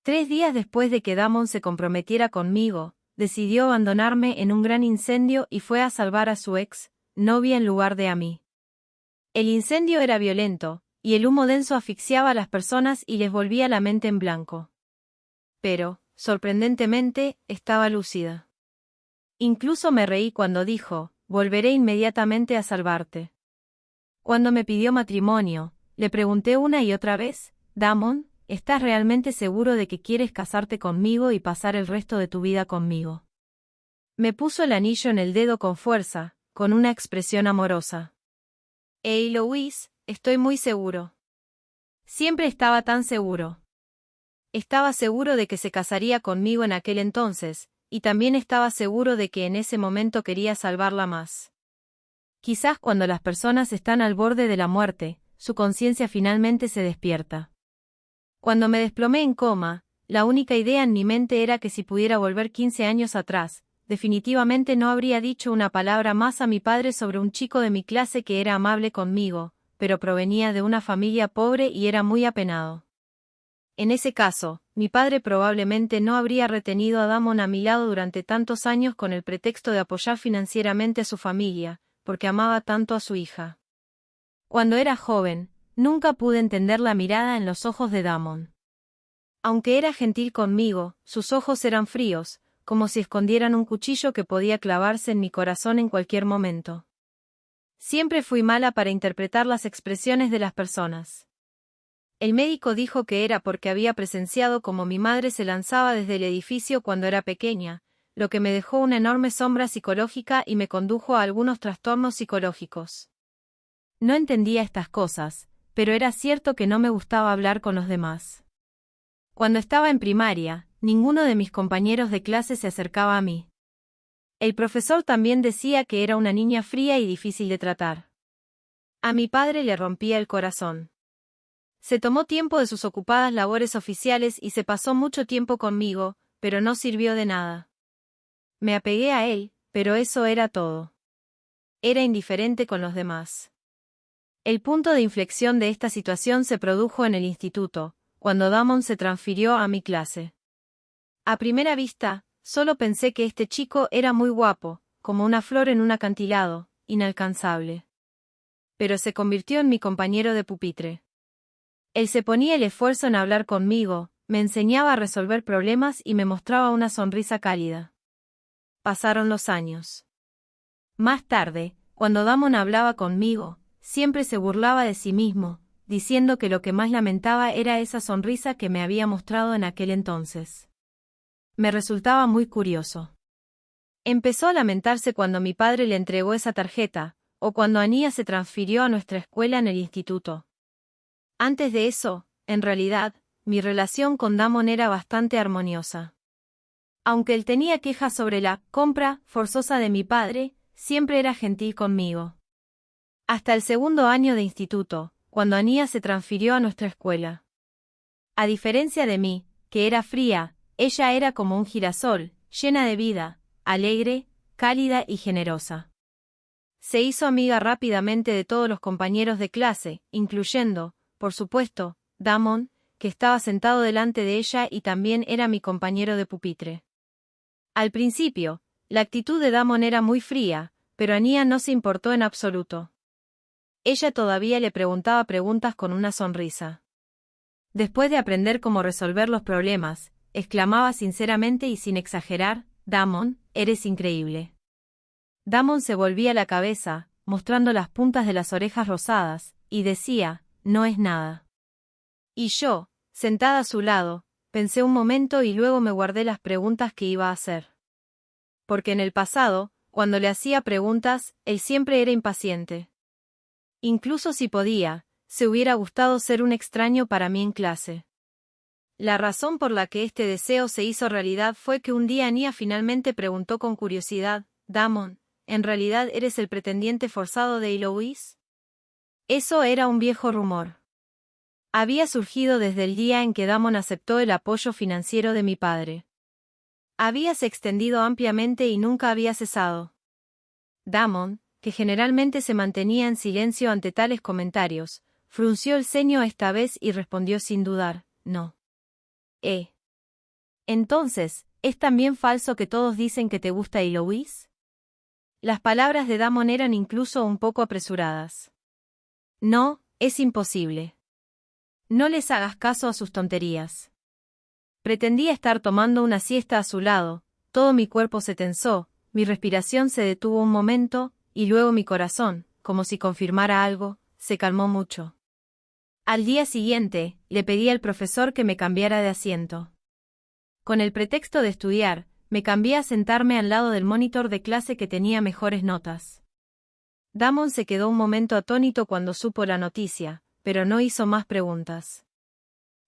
3 días después de que Damon se comprometiera conmigo, decidió abandonarme en un gran incendio y fue a salvar a su ex novia en lugar de a mí. El incendio era violento, y el humo denso asfixiaba a las personas y les volvía la mente en blanco. Pero, sorprendentemente, estaba lúcida. Incluso me reí cuando dijo, volveré inmediatamente a salvarte. Cuando me pidió matrimonio, le pregunté una y otra vez, Damon, ¿estás realmente seguro de que quieres casarte conmigo y pasar el resto de tu vida conmigo? Me puso el anillo en el dedo con fuerza, con una expresión amorosa. Hey Louise, estoy muy seguro. Siempre estaba tan seguro. Estaba seguro de que se casaría conmigo en aquel entonces, y también estaba seguro de que en ese momento quería salvarla más. Quizás cuando las personas están al borde de la muerte, su conciencia finalmente se despierta. Cuando me desplomé en coma, la única idea en mi mente era que si pudiera volver 15 años atrás, definitivamente no habría dicho una palabra más a mi padre sobre un chico de mi clase que era amable conmigo, pero provenía de una familia pobre y era muy apenado. En ese caso, mi padre probablemente no habría retenido a Damon a mi lado durante tantos años con el pretexto de apoyar financieramente a su familia, porque amaba tanto a su hija. Cuando era joven, nunca pude entender la mirada en los ojos de Damon. Aunque era gentil conmigo, sus ojos eran fríos, como si escondieran un cuchillo que podía clavarse en mi corazón en cualquier momento. Siempre fui mala para interpretar las expresiones de las personas. El médico dijo que era porque había presenciado cómo mi madre se lanzaba desde el edificio cuando era pequeña, lo que me dejó una enorme sombra psicológica y me condujo a algunos trastornos psicológicos. No entendía estas cosas, pero era cierto que no me gustaba hablar con los demás. Cuando estaba en primaria, ninguno de mis compañeros de clase se acercaba a mí. El profesor también decía que era una niña fría y difícil de tratar. A mi padre le rompía el corazón. Se tomó tiempo de sus ocupadas labores oficiales y se pasó mucho tiempo conmigo, pero no sirvió de nada. Me apegué a él, pero eso era todo. Era indiferente con los demás. El punto de inflexión de esta situación se produjo en el instituto, cuando Damon se transfirió a mi clase. A primera vista, solo pensé que este chico era muy guapo, como una flor en un acantilado, inalcanzable. Pero se convirtió en mi compañero de pupitre. Él se ponía el esfuerzo en hablar conmigo, me enseñaba a resolver problemas y me mostraba una sonrisa cálida. Pasaron los años. Más tarde, cuando Damon hablaba conmigo, siempre se burlaba de sí mismo, diciendo que lo que más lamentaba era esa sonrisa que me había mostrado en aquel entonces. Me resultaba muy curioso. Empezó a lamentarse cuando mi padre le entregó esa tarjeta, o cuando Ania se transfirió a nuestra escuela en el instituto. Antes de eso, en realidad, mi relación con Damon era bastante armoniosa. Aunque él tenía quejas sobre la compra forzosa de mi padre, siempre era gentil conmigo. Hasta el segundo año de instituto, cuando Ania se transfirió a nuestra escuela. A diferencia de mí, que era fría, ella era como un girasol, llena de vida, alegre, cálida y generosa. Se hizo amiga rápidamente de todos los compañeros de clase, incluyendo, por supuesto, Damon, que estaba sentado delante de ella y también era mi compañero de pupitre. Al principio, la actitud de Damon era muy fría, pero Ania no se importó en absoluto. Ella todavía le preguntaba preguntas con una sonrisa. Después de aprender cómo resolver los problemas, exclamaba sinceramente y sin exagerar, Damon, eres increíble. Damon se volvía la cabeza, mostrando las puntas de las orejas rosadas, y decía, no es nada. Y yo, sentada a su lado, pensé un momento y luego me guardé las preguntas que iba a hacer. Porque en el pasado, cuando le hacía preguntas, él siempre era impaciente. Incluso si podía, se hubiera gustado ser un extraño para mí en clase. La razón por la que este deseo se hizo realidad fue que un día Ania finalmente preguntó con curiosidad, Damon, ¿en realidad eres el pretendiente forzado de Eloise? Eso era un viejo rumor. Había surgido desde el día en que Damon aceptó el apoyo financiero de mi padre. Habíase extendido ampliamente y nunca había cesado. Damon, que generalmente se mantenía en silencio ante tales comentarios, frunció el ceño esta vez y respondió sin dudar, no. Entonces, ¿es también falso que todos dicen que te gusta Eloise? Las palabras de Damon eran incluso un poco apresuradas. No, es imposible. No les hagas caso a sus tonterías. Pretendía estar tomando una siesta a su lado, todo mi cuerpo se tensó, mi respiración se detuvo un momento, y luego mi corazón, como si confirmara algo, se calmó mucho. Al día siguiente, le pedí al profesor que me cambiara de asiento. Con el pretexto de estudiar, me cambié a sentarme al lado del monitor de clase que tenía mejores notas. Damon se quedó un momento atónito cuando supo la noticia, pero no hizo más preguntas.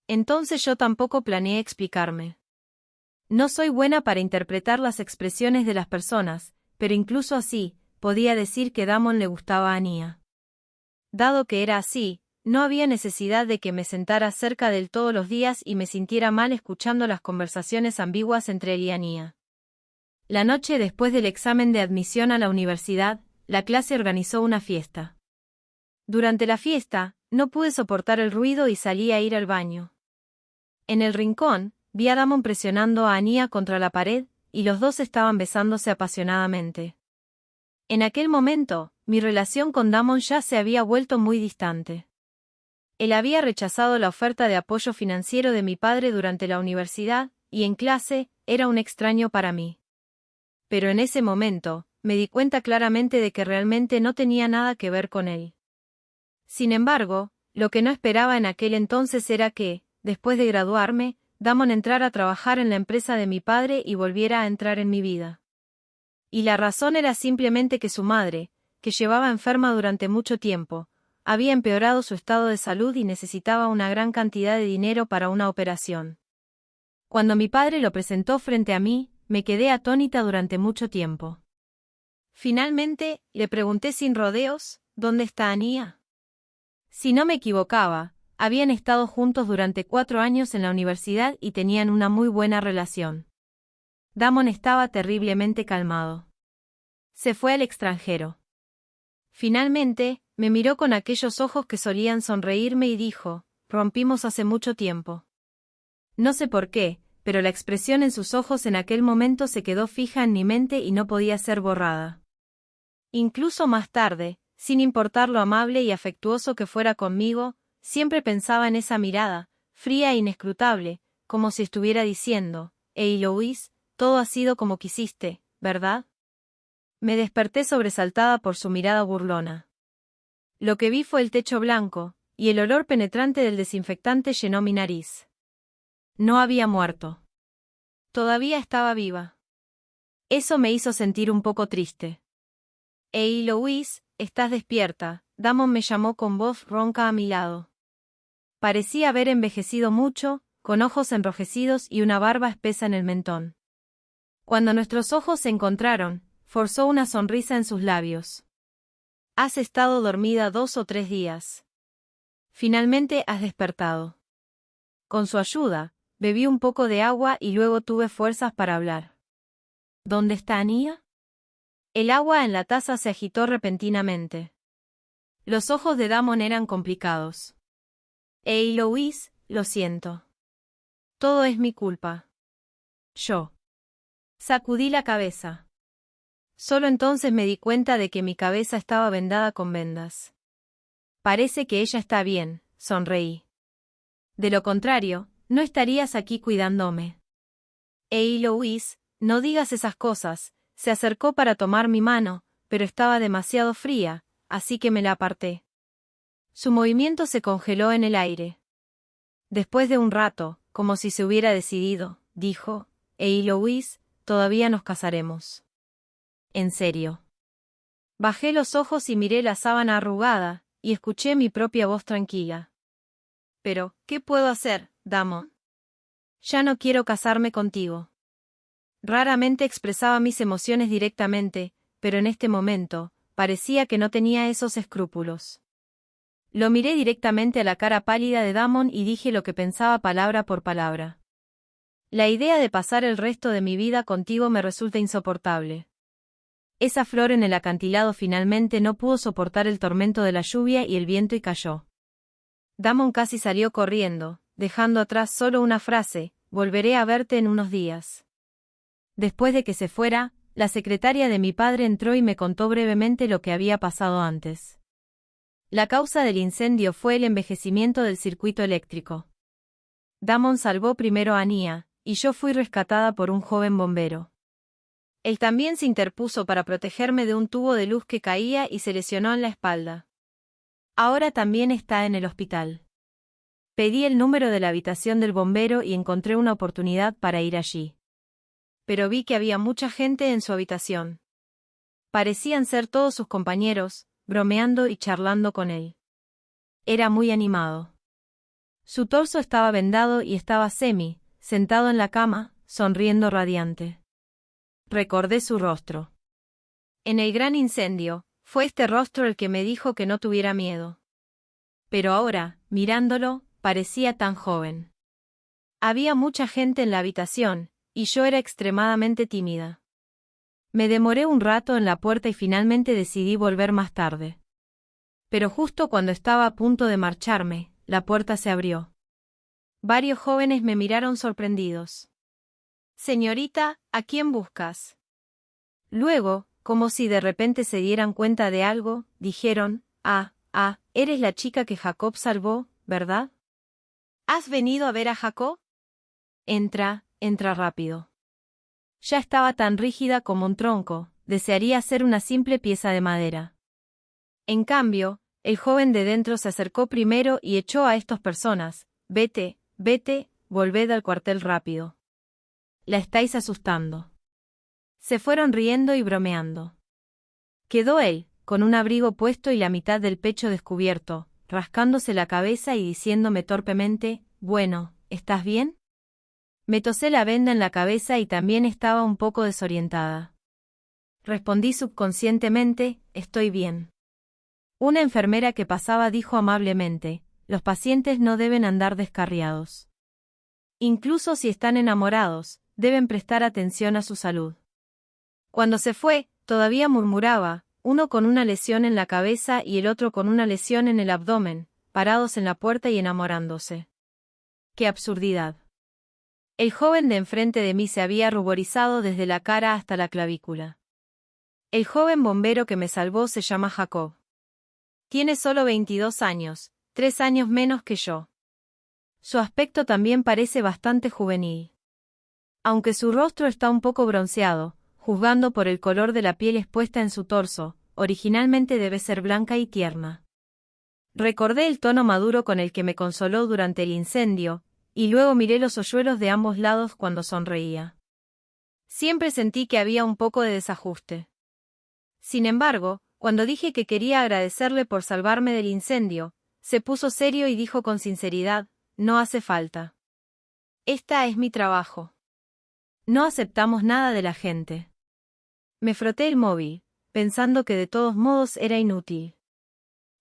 Entonces yo tampoco planeé explicarme. No soy buena para interpretar las expresiones de las personas, pero incluso así, podía decir que Damon le gustaba a Anya. Dado que era así, no había necesidad de que me sentara cerca de él todos los días y me sintiera mal escuchando las conversaciones ambiguas entre él y Anya. La noche después del examen de admisión a la universidad, la clase organizó una fiesta. Durante la fiesta, no pude soportar el ruido y salí a ir al baño. En el rincón, vi a Damon presionando a Anya contra la pared, y los dos estaban besándose apasionadamente. En aquel momento, mi relación con Damon ya se había vuelto muy distante. Él había rechazado la oferta de apoyo financiero de mi padre durante la universidad, y en clase, era un extraño para mí. Pero en ese momento, me di cuenta claramente de que realmente no tenía nada que ver con él. Sin embargo, lo que no esperaba en aquel entonces era que, después de graduarme, Damon entrara a trabajar en la empresa de mi padre y volviera a entrar en mi vida. Y la razón era simplemente que su madre, que llevaba enferma durante mucho tiempo, había empeorado su estado de salud y necesitaba una gran cantidad de dinero para una operación. Cuando mi padre lo presentó frente a mí, me quedé atónita durante mucho tiempo. Finalmente, le pregunté sin rodeos, ¿dónde está Anya? Si no me equivocaba, habían estado juntos durante 4 años en la universidad y tenían una muy buena relación. Damon estaba terriblemente calmado. Se fue al extranjero. Finalmente, me miró con aquellos ojos que solían sonreírme y dijo, rompimos hace mucho tiempo. No sé por qué, pero la expresión en sus ojos en aquel momento se quedó fija en mi mente y no podía ser borrada. Incluso más tarde, sin importar lo amable y afectuoso que fuera conmigo, siempre pensaba en esa mirada, fría e inescrutable, como si estuviera diciendo, Eloise, todo ha sido como quisiste, ¿verdad? Me desperté sobresaltada por su mirada burlona. Lo que vi fue el techo blanco, y el olor penetrante del desinfectante llenó mi nariz. No había muerto. Todavía estaba viva. Eso me hizo sentir un poco triste. Eloise, estás despierta, Damon me llamó con voz ronca a mi lado. Parecía haber envejecido mucho, con ojos enrojecidos y una barba espesa en el mentón. Cuando nuestros ojos se encontraron, forzó una sonrisa en sus labios. Has estado dormida 2 o 3 días. Finalmente has despertado. Con su ayuda, bebí un poco de agua y luego tuve fuerzas para hablar. ¿Dónde está Anya? El agua en la taza se agitó repentinamente. Los ojos de Damon eran complicados. Eloise, lo siento. Todo es mi culpa. Yo. Sacudí la cabeza. Solo entonces me di cuenta de que mi cabeza estaba vendada con vendas. Parece que ella está bien, sonreí. De lo contrario, no estarías aquí cuidándome. Eloise, no digas esas cosas, se acercó para tomar mi mano, pero estaba demasiado fría, así que me la aparté. Su movimiento se congeló en el aire. Después de un rato, como si se hubiera decidido, dijo, Eloise, todavía nos casaremos. ¿En serio? Bajé los ojos y miré la sábana arrugada, y escuché mi propia voz tranquila. Pero, ¿qué puedo hacer, Damon? Ya no quiero casarme contigo. Raramente expresaba mis emociones directamente, pero en este momento, parecía que no tenía esos escrúpulos. Lo miré directamente a la cara pálida de Damon y dije lo que pensaba palabra por palabra. La idea de pasar el resto de mi vida contigo me resulta insoportable. Esa flor en el acantilado finalmente no pudo soportar el tormento de la lluvia y el viento y cayó. Damon casi salió corriendo, dejando atrás solo una frase, volveré a verte en unos días. Después de que se fuera, la secretaria de mi padre entró y me contó brevemente lo que había pasado antes. La causa del incendio fue el envejecimiento del circuito eléctrico. Damon salvó primero a Nia, y yo fui rescatada por un joven bombero. Él también se interpuso para protegerme de un tubo de luz que caía y se lesionó en la espalda. Ahora también está en el hospital. Pedí el número de la habitación del bombero y encontré una oportunidad para ir allí. Pero vi que había mucha gente en su habitación. Parecían ser todos sus compañeros, bromeando y charlando con él. Era muy animado. Su torso estaba vendado y estaba sentado en la cama, sonriendo radiante. Recordé su rostro. En el gran incendio, fue este rostro el que me dijo que no tuviera miedo. Pero ahora, mirándolo, parecía tan joven. Había mucha gente en la habitación, y yo era extremadamente tímida. Me demoré un rato en la puerta y finalmente decidí volver más tarde. Pero justo cuando estaba a punto de marcharme, la puerta se abrió. Varios jóvenes me miraron sorprendidos. «Señorita, ¿a quién buscas?» Luego, como si de repente se dieran cuenta de algo, dijeron, eres la chica que Jacob salvó, ¿verdad? ¿Has venido a ver a Jacob? Entra rápido. Ya estaba tan rígida como un tronco, desearía ser una simple pieza de madera. En cambio, el joven de dentro se acercó primero y echó a estas personas, vete, volved al cuartel rápido. La estáis asustando. Se fueron riendo y bromeando. Quedó él, con un abrigo puesto y la mitad del pecho descubierto, rascándose la cabeza y diciéndome torpemente, «Bueno, ¿estás bien?» Me tosé la venda en la cabeza y también estaba un poco desorientada. Respondí subconscientemente, «Estoy bien». Una enfermera que pasaba dijo amablemente, «Los pacientes no deben andar descarriados. Incluso si están enamorados, deben prestar atención a su salud». Cuando se fue, todavía murmuraba, uno con una lesión en la cabeza y el otro con una lesión en el abdomen, parados en la puerta y enamorándose. ¡Qué absurdidad! El joven de enfrente de mí se había ruborizado desde la cara hasta la clavícula. El joven bombero que me salvó se llama Jacob. Tiene solo 22 años, 3 años menos que yo. Su aspecto también parece bastante juvenil. Aunque su rostro está un poco bronceado, juzgando por el color de la piel expuesta en su torso, originalmente debe ser blanca y tierna. Recordé el tono maduro con el que me consoló durante el incendio, y luego miré los hoyuelos de ambos lados cuando sonreía. Siempre sentí que había un poco de desajuste. Sin embargo, cuando dije que quería agradecerle por salvarme del incendio, se puso serio y dijo con sinceridad, «No hace falta. Esta es mi trabajo. No aceptamos nada de la gente». Me froté el móvil, pensando que de todos modos era inútil.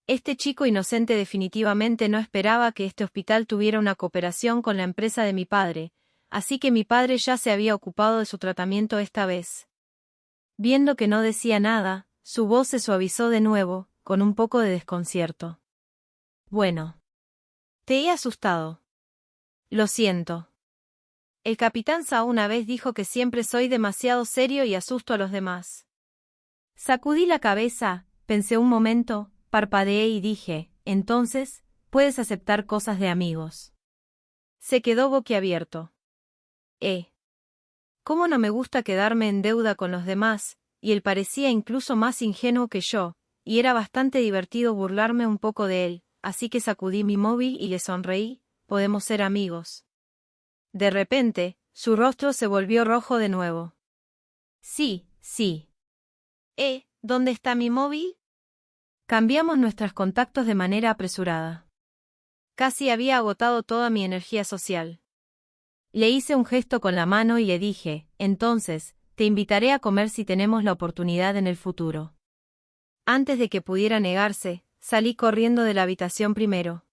Este chico inocente definitivamente no esperaba que este hospital tuviera una cooperación con la empresa de mi padre, así que mi padre ya se había ocupado de su tratamiento esta vez. Viendo que no decía nada, su voz se suavizó de nuevo, con un poco de desconcierto. «Bueno. Te he asustado. Lo siento. El capitán Sa una vez dijo que siempre soy demasiado serio y asusto a los demás». Sacudí la cabeza, pensé un momento, parpadeé y dije, «Entonces, puedes aceptar cosas de amigos». Se quedó boquiabierto. ¿Cómo no me gusta quedarme en deuda con los demás? Y él parecía incluso más ingenuo que yo, y era bastante divertido burlarme un poco de él, así que sacudí mi móvil y le sonreí, «Podemos ser amigos». De repente, su rostro se volvió rojo de nuevo. «Sí. ¿Dónde está mi móvil?» Cambiamos nuestros contactos de manera apresurada. Casi había agotado toda mi energía social. Le hice un gesto con la mano y le dije, «Entonces, te invitaré a comer si tenemos la oportunidad en el futuro». Antes de que pudiera negarse, salí corriendo de la habitación primero.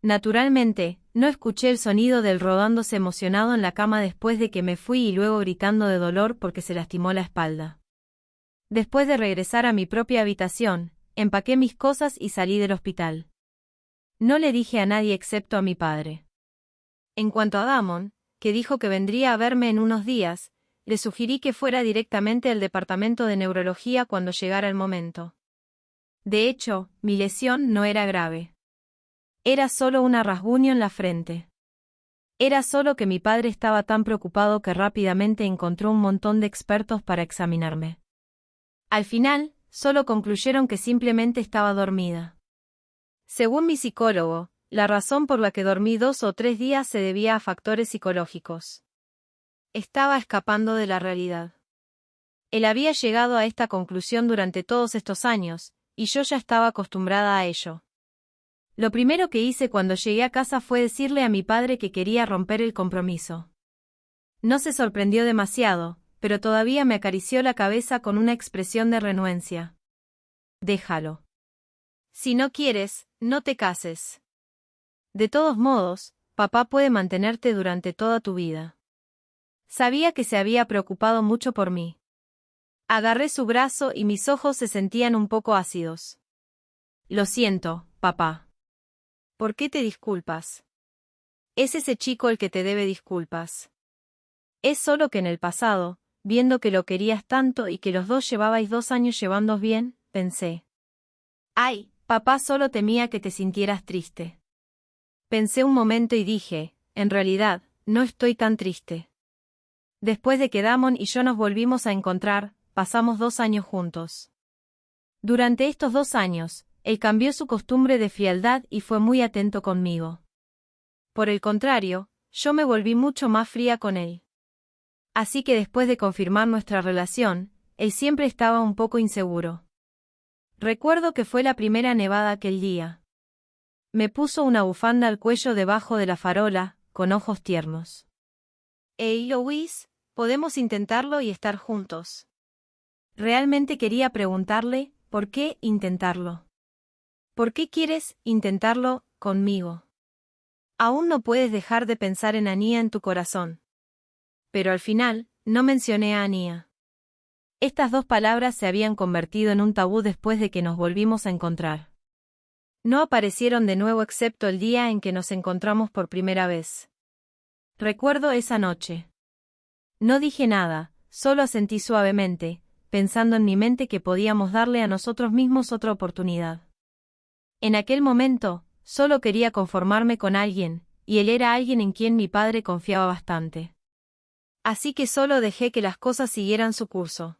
Naturalmente, no escuché el sonido del rodándose emocionado en la cama después de que me fui y luego gritando de dolor porque se lastimó la espalda. Después de regresar a mi propia habitación, empaqué mis cosas y salí del hospital. No le dije a nadie excepto a mi padre. En cuanto a Damon, que dijo que vendría a verme en unos días, le sugerí que fuera directamente al departamento de neurología cuando llegara el momento. De hecho, mi lesión no era grave. Era solo un rasguño en la frente. Era solo que mi padre estaba tan preocupado que rápidamente encontró un montón de expertos para examinarme. Al final, solo concluyeron que simplemente estaba dormida. Según mi psicólogo, la razón por la que dormí 2 o 3 días se debía a factores psicológicos. Estaba escapando de la realidad. Él había llegado a esta conclusión durante todos estos años, y yo ya estaba acostumbrada a ello. Lo primero que hice cuando llegué a casa fue decirle a mi padre que quería romper el compromiso. No se sorprendió demasiado, pero todavía me acarició la cabeza con una expresión de renuencia. Déjalo. Si no quieres, no te cases. De todos modos, papá puede mantenerte durante toda tu vida. Sabía que se había preocupado mucho por mí. Agarré su brazo y mis ojos se sentían un poco ácidos. Lo siento, papá. ¿Por qué te disculpas? Es ese chico el que te debe disculpas. Es solo que en el pasado, viendo que lo querías tanto y que los dos llevabais 2 años llevándoos bien, pensé. Ay, papá solo temía que te sintieras triste. Pensé un momento y dije, en realidad, no estoy tan triste. Después de que Damon y yo nos volvimos a encontrar, pasamos 2 años juntos. Durante estos 2 años, él cambió su costumbre de frialdad y fue muy atento conmigo. Por el contrario, yo me volví mucho más fría con él. Así que después de confirmar nuestra relación, él siempre estaba un poco inseguro. Recuerdo que fue la primera nevada aquel día. Me puso una bufanda al cuello debajo de la farola, con ojos tiernos. Hey, Louise, podemos intentarlo y estar juntos. Realmente quería preguntarle, ¿por qué intentarlo? ¿Por qué quieres intentarlo conmigo? Aún no puedes dejar de pensar en Ania en tu corazón. Pero al final, no mencioné a Ania. Estas 2 palabras se habían convertido en un tabú después de que nos volvimos a encontrar. No aparecieron de nuevo excepto el día en que nos encontramos por primera vez. Recuerdo esa noche. No dije nada, solo asentí suavemente, pensando en mi mente que podíamos darle a nosotros mismos otra oportunidad. En aquel momento, solo quería conformarme con alguien, y él era alguien en quien mi padre confiaba bastante. Así que solo dejé que las cosas siguieran su curso.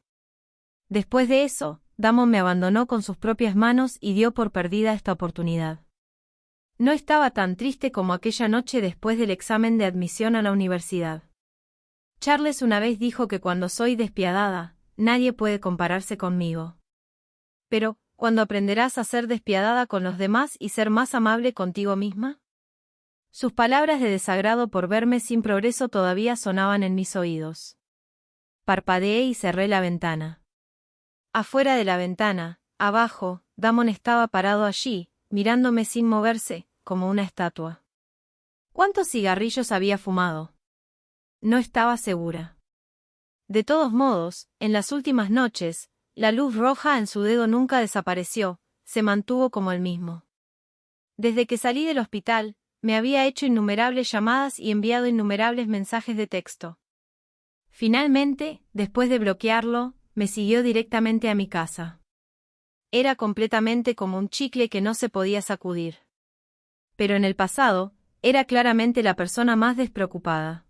Después de eso, Damon me abandonó con sus propias manos y dio por perdida esta oportunidad. No estaba tan triste como aquella noche después del examen de admisión a la universidad. Charles una vez dijo que cuando soy despiadada, nadie puede compararse conmigo. Pero, ¿cuándo aprenderás a ser despiadada con los demás y ser más amable contigo misma? Sus palabras de desagrado por verme sin progreso todavía sonaban en mis oídos. Parpadeé y cerré la ventana. Afuera de la ventana, abajo, Damon estaba parado allí, mirándome sin moverse, como una estatua. ¿Cuántos cigarrillos había fumado? No estaba segura. De todos modos, en las últimas noches, la luz roja en su dedo nunca desapareció, se mantuvo como el mismo. Desde que salí del hospital, me había hecho innumerables llamadas y enviado innumerables mensajes de texto. Finalmente, después de bloquearlo, me siguió directamente a mi casa. Era completamente como un chicle que no se podía sacudir. Pero en el pasado, era claramente la persona más despreocupada.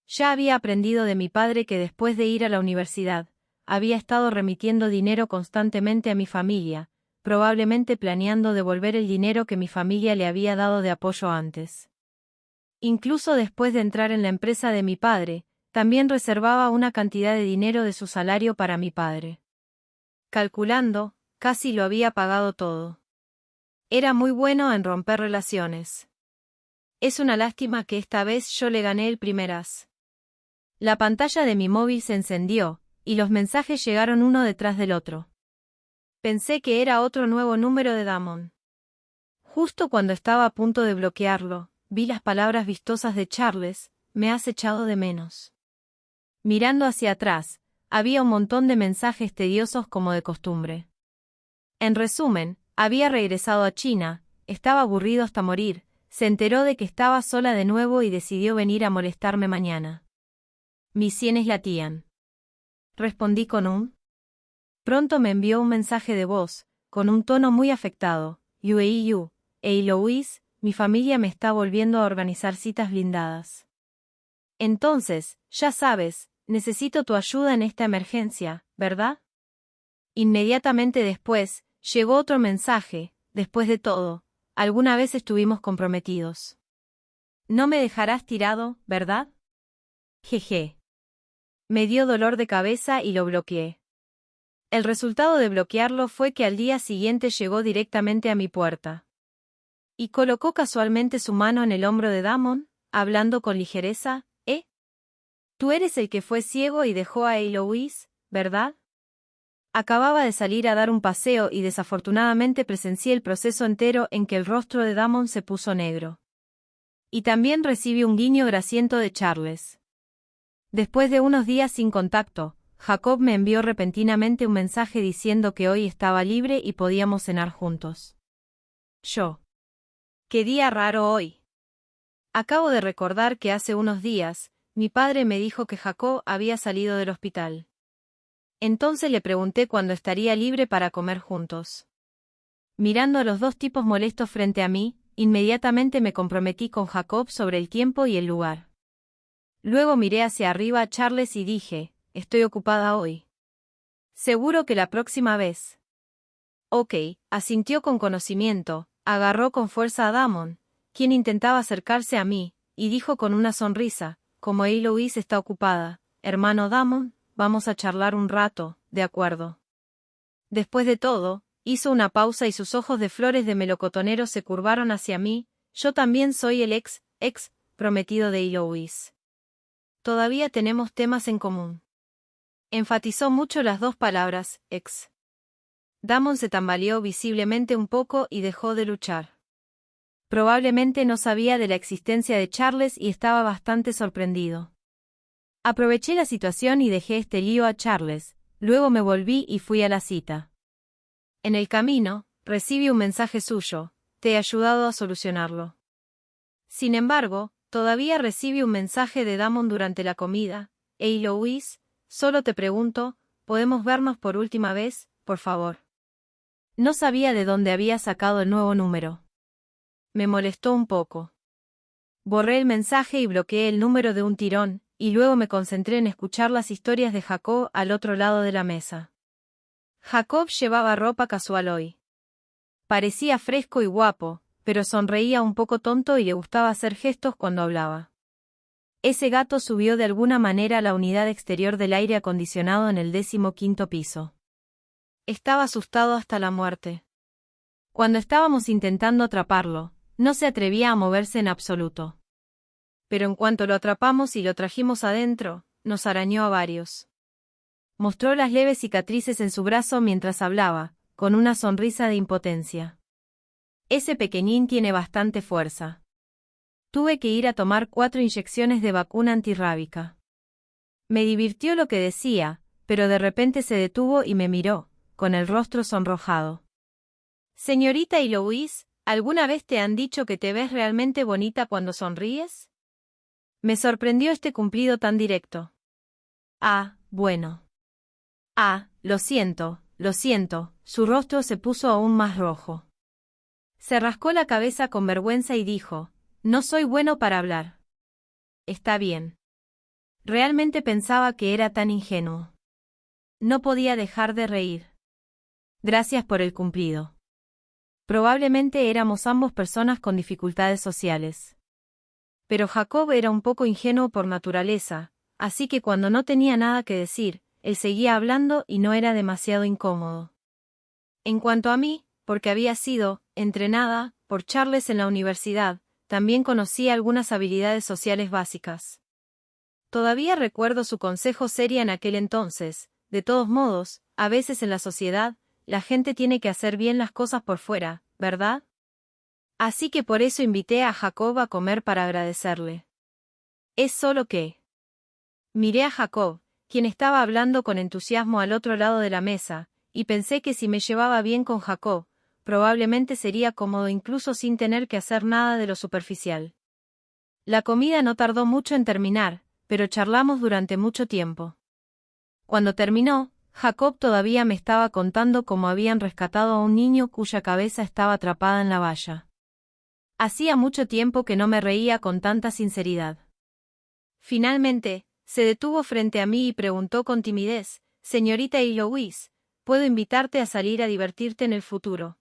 Ya había aprendido de mi padre que después de ir a la universidad, había estado remitiendo dinero constantemente a mi familia, probablemente planeando devolver el dinero que mi familia le había dado de apoyo antes. Incluso después de entrar en la empresa de mi padre, también reservaba una cantidad de dinero de su salario para mi padre. Calculando, casi lo había pagado todo. Era muy bueno en romper relaciones. Es una lástima que esta vez yo le gané el primer as. La pantalla de mi móvil se encendió, y los mensajes llegaron uno detrás del otro. Pensé que era otro nuevo número de Damon. Justo cuando estaba a punto de bloquearlo, vi las palabras vistosas de Charles, me has echado de menos. Mirando hacia atrás, había un montón de mensajes tediosos como de costumbre. En resumen, había regresado a China, estaba aburrido hasta morir, se enteró de que estaba sola de nuevo y decidió venir a molestarme mañana. Mis sienes latían. Respondí con un. Pronto me envió un mensaje de voz, con un tono muy afectado. Hey Louise, mi familia me está volviendo a organizar citas blindadas. Entonces, ya sabes, necesito tu ayuda en esta emergencia, ¿verdad? Inmediatamente después, llegó otro mensaje. Después de todo, alguna vez estuvimos comprometidos. No me dejarás tirado, ¿verdad? Jeje. Me dio dolor de cabeza y lo bloqueé. El resultado de bloquearlo fue que al día siguiente llegó directamente a mi puerta. Y colocó casualmente su mano en el hombro de Damon, hablando con ligereza. Tú eres el que fue ciego y dejó a Eloise, ¿verdad? Acababa de salir a dar un paseo y desafortunadamente presencié el proceso entero en que el rostro de Damon se puso negro. Y también recibí un guiño grasiento de Charles. Después de unos días sin contacto, Jacob me envió repentinamente un mensaje diciendo que hoy estaba libre y podíamos cenar juntos. Yo. ¡Qué día raro hoy! Acabo de recordar que hace unos días, mi padre me dijo que Jacob había salido del hospital. Entonces le pregunté cuándo estaría libre para comer juntos. Mirando a los dos tipos molestos frente a mí, inmediatamente me comprometí con Jacob sobre el tiempo y el lugar. Luego miré hacia arriba a Charles y dije, estoy ocupada hoy. Seguro que la próxima vez. Ok, asintió con conocimiento, agarró con fuerza a Damon, quien intentaba acercarse a mí, y dijo con una sonrisa, como Eloise está ocupada, hermano Damon, vamos a charlar un rato, ¿de acuerdo? Después de todo, hizo una pausa y sus ojos de flores de melocotonero se curvaron hacia mí. Yo también soy el ex prometido de Eloise. Todavía tenemos temas en común. Enfatizó mucho las dos palabras, ex. Damon se tambaleó visiblemente un poco y dejó de luchar. Probablemente no sabía de la existencia de Charles y estaba bastante sorprendido. Aproveché la situación y dejé este lío a Charles, luego me volví y fui a la cita. En el camino, recibí un mensaje suyo, te he ayudado a solucionarlo. Sin embargo, todavía recibí un mensaje de Damon durante la comida. Hey Louise, solo te pregunto, ¿podemos vernos por última vez, por favor? No sabía de dónde había sacado el nuevo número. Me molestó un poco. Borré el mensaje y bloqueé el número de un tirón, y luego me concentré en escuchar las historias de Jacob al otro lado de la mesa. Jacob llevaba ropa casual hoy. Parecía fresco y guapo, pero sonreía un poco tonto y le gustaba hacer gestos cuando hablaba. Ese gato subió de alguna manera a la unidad exterior del aire acondicionado en el 15º piso. Estaba asustado hasta la muerte. Cuando estábamos intentando atraparlo, no se atrevía a moverse en absoluto. Pero en cuanto lo atrapamos y lo trajimos adentro, nos arañó a varios. Mostró las leves cicatrices en su brazo mientras hablaba, con una sonrisa de impotencia. Ese pequeñín tiene bastante fuerza. Tuve que ir a tomar 4 inyecciones de vacuna antirrábica. Me divirtió lo que decía, pero de repente se detuvo y me miró, con el rostro sonrojado. Señorita Eloise, ¿alguna vez te han dicho que te ves realmente bonita cuando sonríes? Me sorprendió este cumplido tan directo. Ah, bueno. Ah, lo siento, su rostro se puso aún más rojo. Se rascó la cabeza con vergüenza y dijo, no soy bueno para hablar. Está bien. Realmente pensaba que era tan ingenuo. No podía dejar de reír. Gracias por el cumplido. Probablemente éramos ambos personas con dificultades sociales. Pero Jacob era un poco ingenuo por naturaleza, así que cuando no tenía nada que decir, él seguía hablando y no era demasiado incómodo. En cuanto a mí, porque había sido entrenada por Charles en la universidad, también conocía algunas habilidades sociales básicas. Todavía recuerdo su consejo serio en aquel entonces. De todos modos, a veces en la sociedad, la gente tiene que hacer bien las cosas por fuera, ¿verdad? Así que por eso invité a Jacob a comer para agradecerle. Es solo que... Miré a Jacob, quien estaba hablando con entusiasmo al otro lado de la mesa, y pensé que si me llevaba bien con Jacob, probablemente sería cómodo incluso sin tener que hacer nada de lo superficial. La comida no tardó mucho en terminar, pero charlamos durante mucho tiempo. Cuando terminó, Jacob todavía me estaba contando cómo habían rescatado a un niño cuya cabeza estaba atrapada en la valla. Hacía mucho tiempo que no me reía con tanta sinceridad. Finalmente, se detuvo frente a mí y preguntó con timidez: «Señorita Eloise, ¿puedo invitarte a salir a divertirte en el futuro?».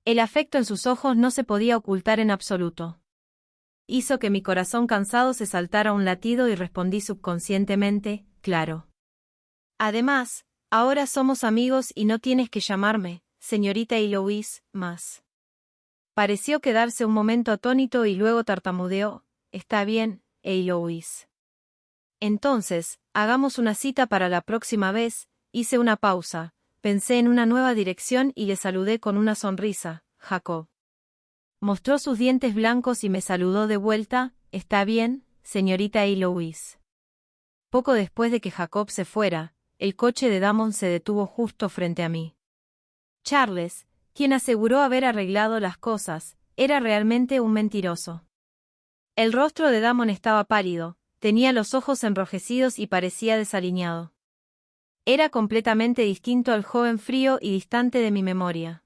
El afecto en sus ojos no se podía ocultar en absoluto. Hizo que mi corazón cansado se saltara un latido y respondí subconscientemente: «Claro». Además, ahora somos amigos y no tienes que llamarme, señorita Eloise, más. Pareció quedarse un momento atónito y luego tartamudeó: «Está bien, Eloise. Entonces, hagamos una cita para la próxima vez». Hice una pausa, pensé en una nueva dirección y le saludé con una sonrisa: «Jacob». Mostró sus dientes blancos y me saludó de vuelta: «Está bien, señorita Eloise». Poco después de que Jacob se fuera, el coche de Damon se detuvo justo frente a mí. Charles, quien aseguró haber arreglado las cosas, era realmente un mentiroso. El rostro de Damon estaba pálido, tenía los ojos enrojecidos y parecía desaliñado. Era completamente distinto al joven frío y distante de mi memoria.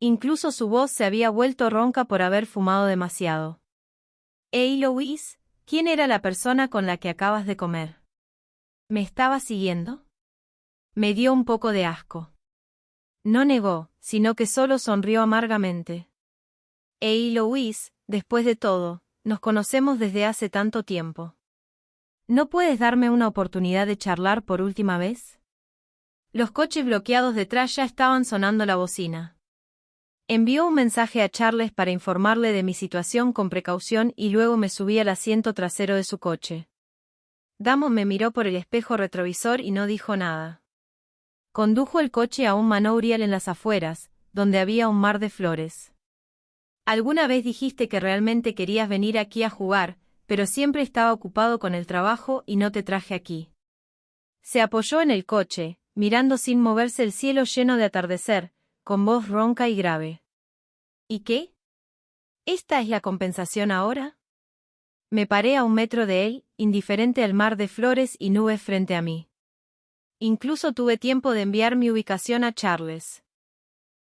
Incluso su voz se había vuelto ronca por haber fumado demasiado. «Eloise, ¿quién era la persona con la que acabas de comer? ¿Me estaba siguiendo?». Me dio un poco de asco. No negó, sino que solo sonrió amargamente. «Eloise, después de todo, nos conocemos desde hace tanto tiempo. ¿No puedes darme una oportunidad de charlar por última vez?». Los coches bloqueados detrás ya estaban sonando la bocina. Envió un mensaje a Charles para informarle de mi situación con precaución y luego me subí al asiento trasero de su coche. Damon me miró por el espejo retrovisor y no dijo nada. Condujo el coche a un manorial en las afueras, donde había un mar de flores. «Alguna vez dijiste que realmente querías venir aquí a jugar, pero siempre estaba ocupado con el trabajo y no te traje aquí». Se apoyó en el coche, mirando sin moverse el cielo lleno de atardecer, con voz ronca y grave. «¿Y qué? ¿Esta es la compensación ahora?». Me paré a 1 metro de él, indiferente al mar de flores y nubes frente a mí. Incluso tuve tiempo de enviar mi ubicación a Charles.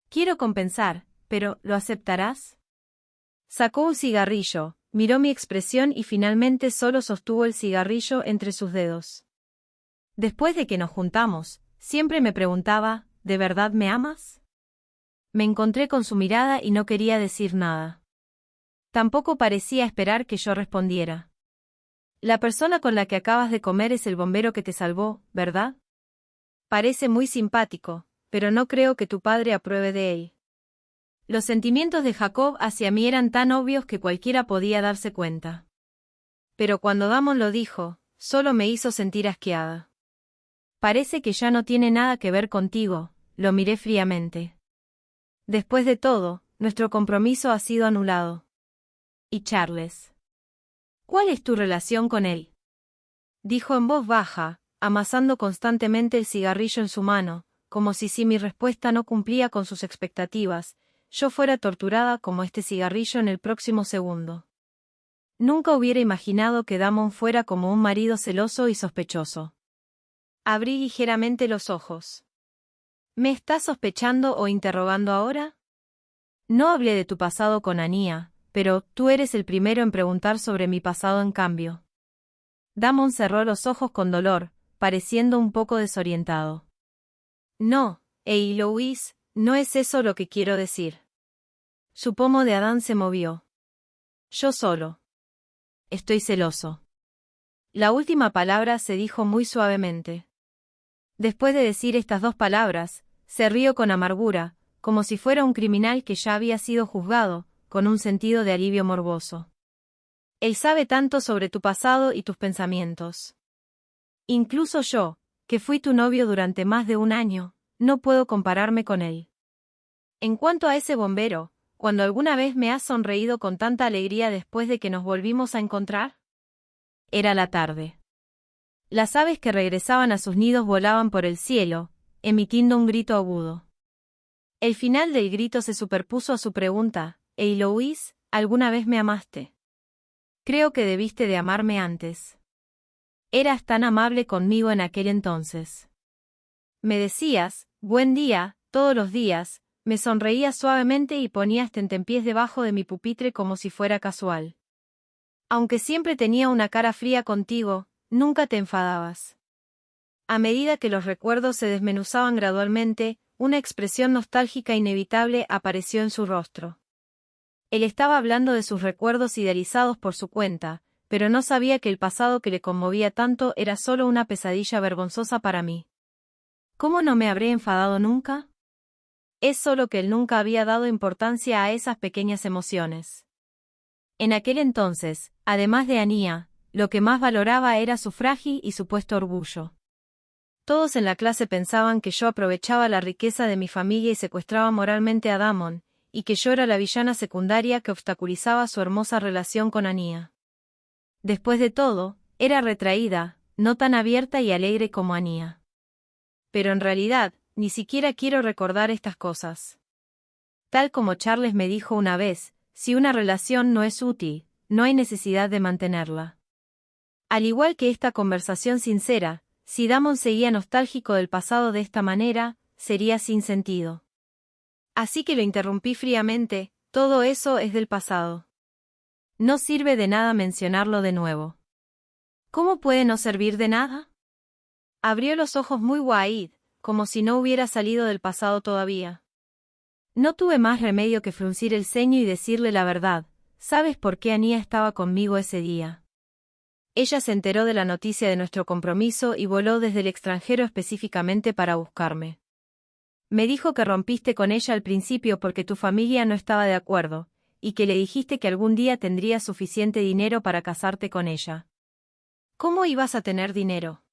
«Quiero compensar, pero ¿lo aceptarás?». Sacó un cigarrillo, miró mi expresión y finalmente solo sostuvo el cigarrillo entre sus dedos. «Después de que nos juntamos, siempre me preguntaba, ¿de verdad me amas?». Me encontré con su mirada y no quería decir nada. Tampoco parecía esperar que yo respondiera. «La persona con la que acabas de comer es el bombero que te salvó, ¿verdad? Parece muy simpático, pero no creo que tu padre apruebe de él». Los sentimientos de Jacob hacia mí eran tan obvios que cualquiera podía darse cuenta. Pero cuando Damon lo dijo, solo me hizo sentir asqueada. «Parece que ya no tiene nada que ver contigo», lo miré fríamente. «Después de todo, nuestro compromiso ha sido anulado». «¿Y Charles? ¿Cuál es tu relación con él?», dijo en voz baja, amasando constantemente el cigarrillo en su mano, como si mi respuesta no cumplía con sus expectativas, yo fuera torturada como este cigarrillo en el próximo segundo. Nunca hubiera imaginado que Damon fuera como un marido celoso y sospechoso. Abrí ligeramente los ojos. «¿Me estás sospechando o interrogando ahora?». «No hablé de tu pasado con Ania, pero tú eres el primero en preguntar sobre mi pasado en cambio». Damon cerró los ojos con dolor, pareciendo un poco desorientado. «No, Eloise, no es eso lo que quiero decir». Su pomo de Adán se movió. «Yo solo. Estoy celoso». La última palabra se dijo muy suavemente. Después de decir estas 2 palabras, se rió con amargura, como si fuera un criminal que ya había sido juzgado, con un sentido de alivio morboso. «Él sabe tanto sobre tu pasado y tus pensamientos. Incluso yo, que fui tu novio durante más de 1 año, no puedo compararme con él. En cuanto a ese bombero, ¿cuando alguna vez me has sonreído con tanta alegría después de que nos volvimos a encontrar?». Era la tarde. Las aves que regresaban a sus nidos volaban por el cielo, emitiendo un grito agudo. El final del grito se superpuso a su pregunta: Eloise, ¿alguna vez me amaste? Creo que debiste de amarme antes. Eras tan amable conmigo en aquel entonces. Me decías, buen día, todos los días, me sonreías suavemente y ponías tentempiés debajo de mi pupitre como si fuera casual. Aunque siempre tenía una cara fría contigo, nunca te enfadabas. A medida que los recuerdos se desmenuzaban gradualmente, una expresión nostálgica inevitable apareció en su rostro. Él estaba hablando de sus recuerdos idealizados por su cuenta, pero no sabía que el pasado que le conmovía tanto era solo una pesadilla vergonzosa para mí. ¿Cómo no me habré enfadado nunca? Es solo que él nunca había dado importancia a esas pequeñas emociones. En aquel entonces, además de Ania, lo que más valoraba era su frágil y supuesto orgullo. Todos en la clase pensaban que yo aprovechaba la riqueza de mi familia y secuestraba moralmente a Damon, y que yo era la villana secundaria que obstaculizaba su hermosa relación con Ania. Después de todo, era retraída, no tan abierta y alegre como Ania. Pero en realidad, ni siquiera quiero recordar estas cosas. Tal como Charles me dijo una vez, si una relación no es útil, no hay necesidad de mantenerla. Al igual que esta conversación sincera, si Damon seguía nostálgico del pasado de esta manera, sería sin sentido. Así que lo interrumpí fríamente: todo eso es del pasado. No sirve de nada mencionarlo de nuevo. ¿Cómo puede no servir de nada? Abrió los ojos muy Wade, como si no hubiera salido del pasado todavía. No tuve más remedio que fruncir el ceño y decirle la verdad: ¿sabes por qué Ania estaba conmigo ese día? Ella se enteró de la noticia de nuestro compromiso y voló desde el extranjero específicamente para buscarme. Me dijo que rompiste con ella al principio porque tu familia no estaba de acuerdo, y que le dijiste que algún día tendrías suficiente dinero para casarte con ella. ¿Cómo ibas a tener dinero?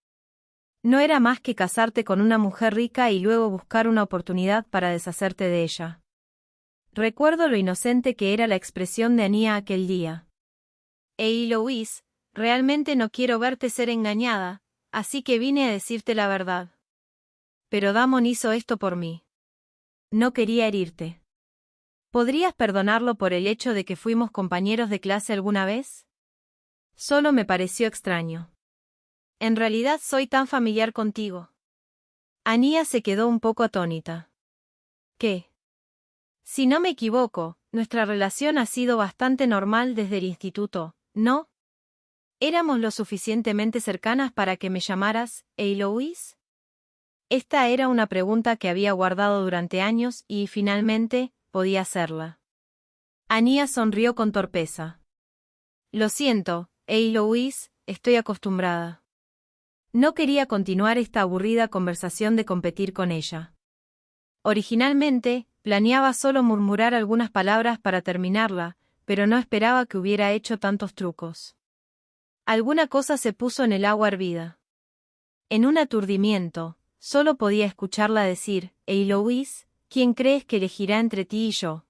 No era más que casarte con una mujer rica y luego buscar una oportunidad para deshacerte de ella. Recuerdo lo inocente que era la expresión de Ania aquel día. Eloise, realmente no quiero verte ser engañada, así que vine a decirte la verdad. Pero Damon hizo esto por mí. No quería herirte. ¿Podrías perdonarlo por el hecho de que fuimos compañeros de clase alguna vez? Solo me pareció extraño. En realidad soy tan familiar contigo. Ania se quedó un poco atónita. ¿Qué? Si no me equivoco, nuestra relación ha sido bastante normal desde el instituto, ¿no? ¿Éramos lo suficientemente cercanas para que me llamaras Eloise? Esta era una pregunta que había guardado durante años y, finalmente, podía hacerla. Ania sonrió con torpeza. Lo siento, Eloise, estoy acostumbrada. No quería continuar esta aburrida conversación de competir con ella. Originalmente, planeaba solo murmurar algunas palabras para terminarla, pero no esperaba que hubiera hecho tantos trucos. Alguna cosa se puso en el agua hervida. En un aturdimiento, solo podía escucharla decir: Eloise, ¿quién crees que elegirá entre ti y yo?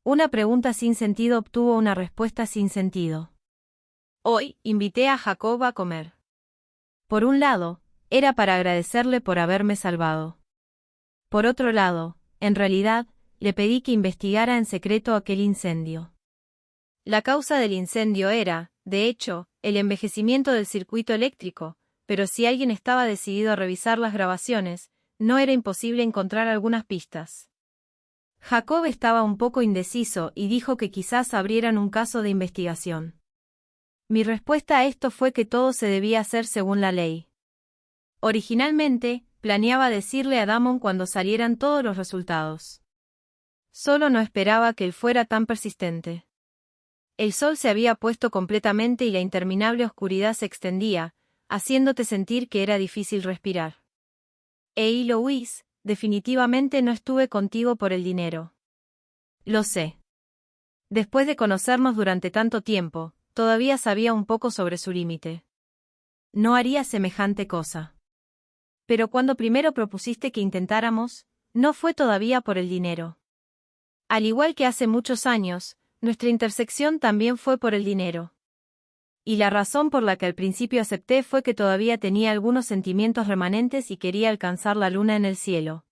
Una pregunta sin sentido obtuvo una respuesta sin sentido. Hoy, invité a Jacob a comer. Por un lado, era para agradecerle por haberme salvado. Por otro lado, en realidad, le pedí que investigara en secreto aquel incendio. La causa del incendio era, de hecho, el envejecimiento del circuito eléctrico, pero si alguien estaba decidido a revisar las grabaciones, no era imposible encontrar algunas pistas. Jacob estaba un poco indeciso y dijo que quizás abrieran un caso de investigación. Mi respuesta a esto fue que todo se debía hacer según la ley. Originalmente, planeaba decirle a Damon cuando salieran todos los resultados. Solo no esperaba que él fuera tan persistente. El sol se había puesto completamente y la interminable oscuridad se extendía, haciéndote sentir que era difícil respirar. Eloise, definitivamente no estuve contigo por el dinero. Lo sé. Después de conocernos durante tanto tiempo, todavía sabía un poco sobre su límite. No haría semejante cosa. Pero cuando primero propusiste que intentáramos, no fue todavía por el dinero. Al igual que hace muchos años, nuestra intersección también fue por el dinero. Y la razón por la que al principio acepté fue que todavía tenía algunos sentimientos remanentes y quería alcanzar la luna en el cielo.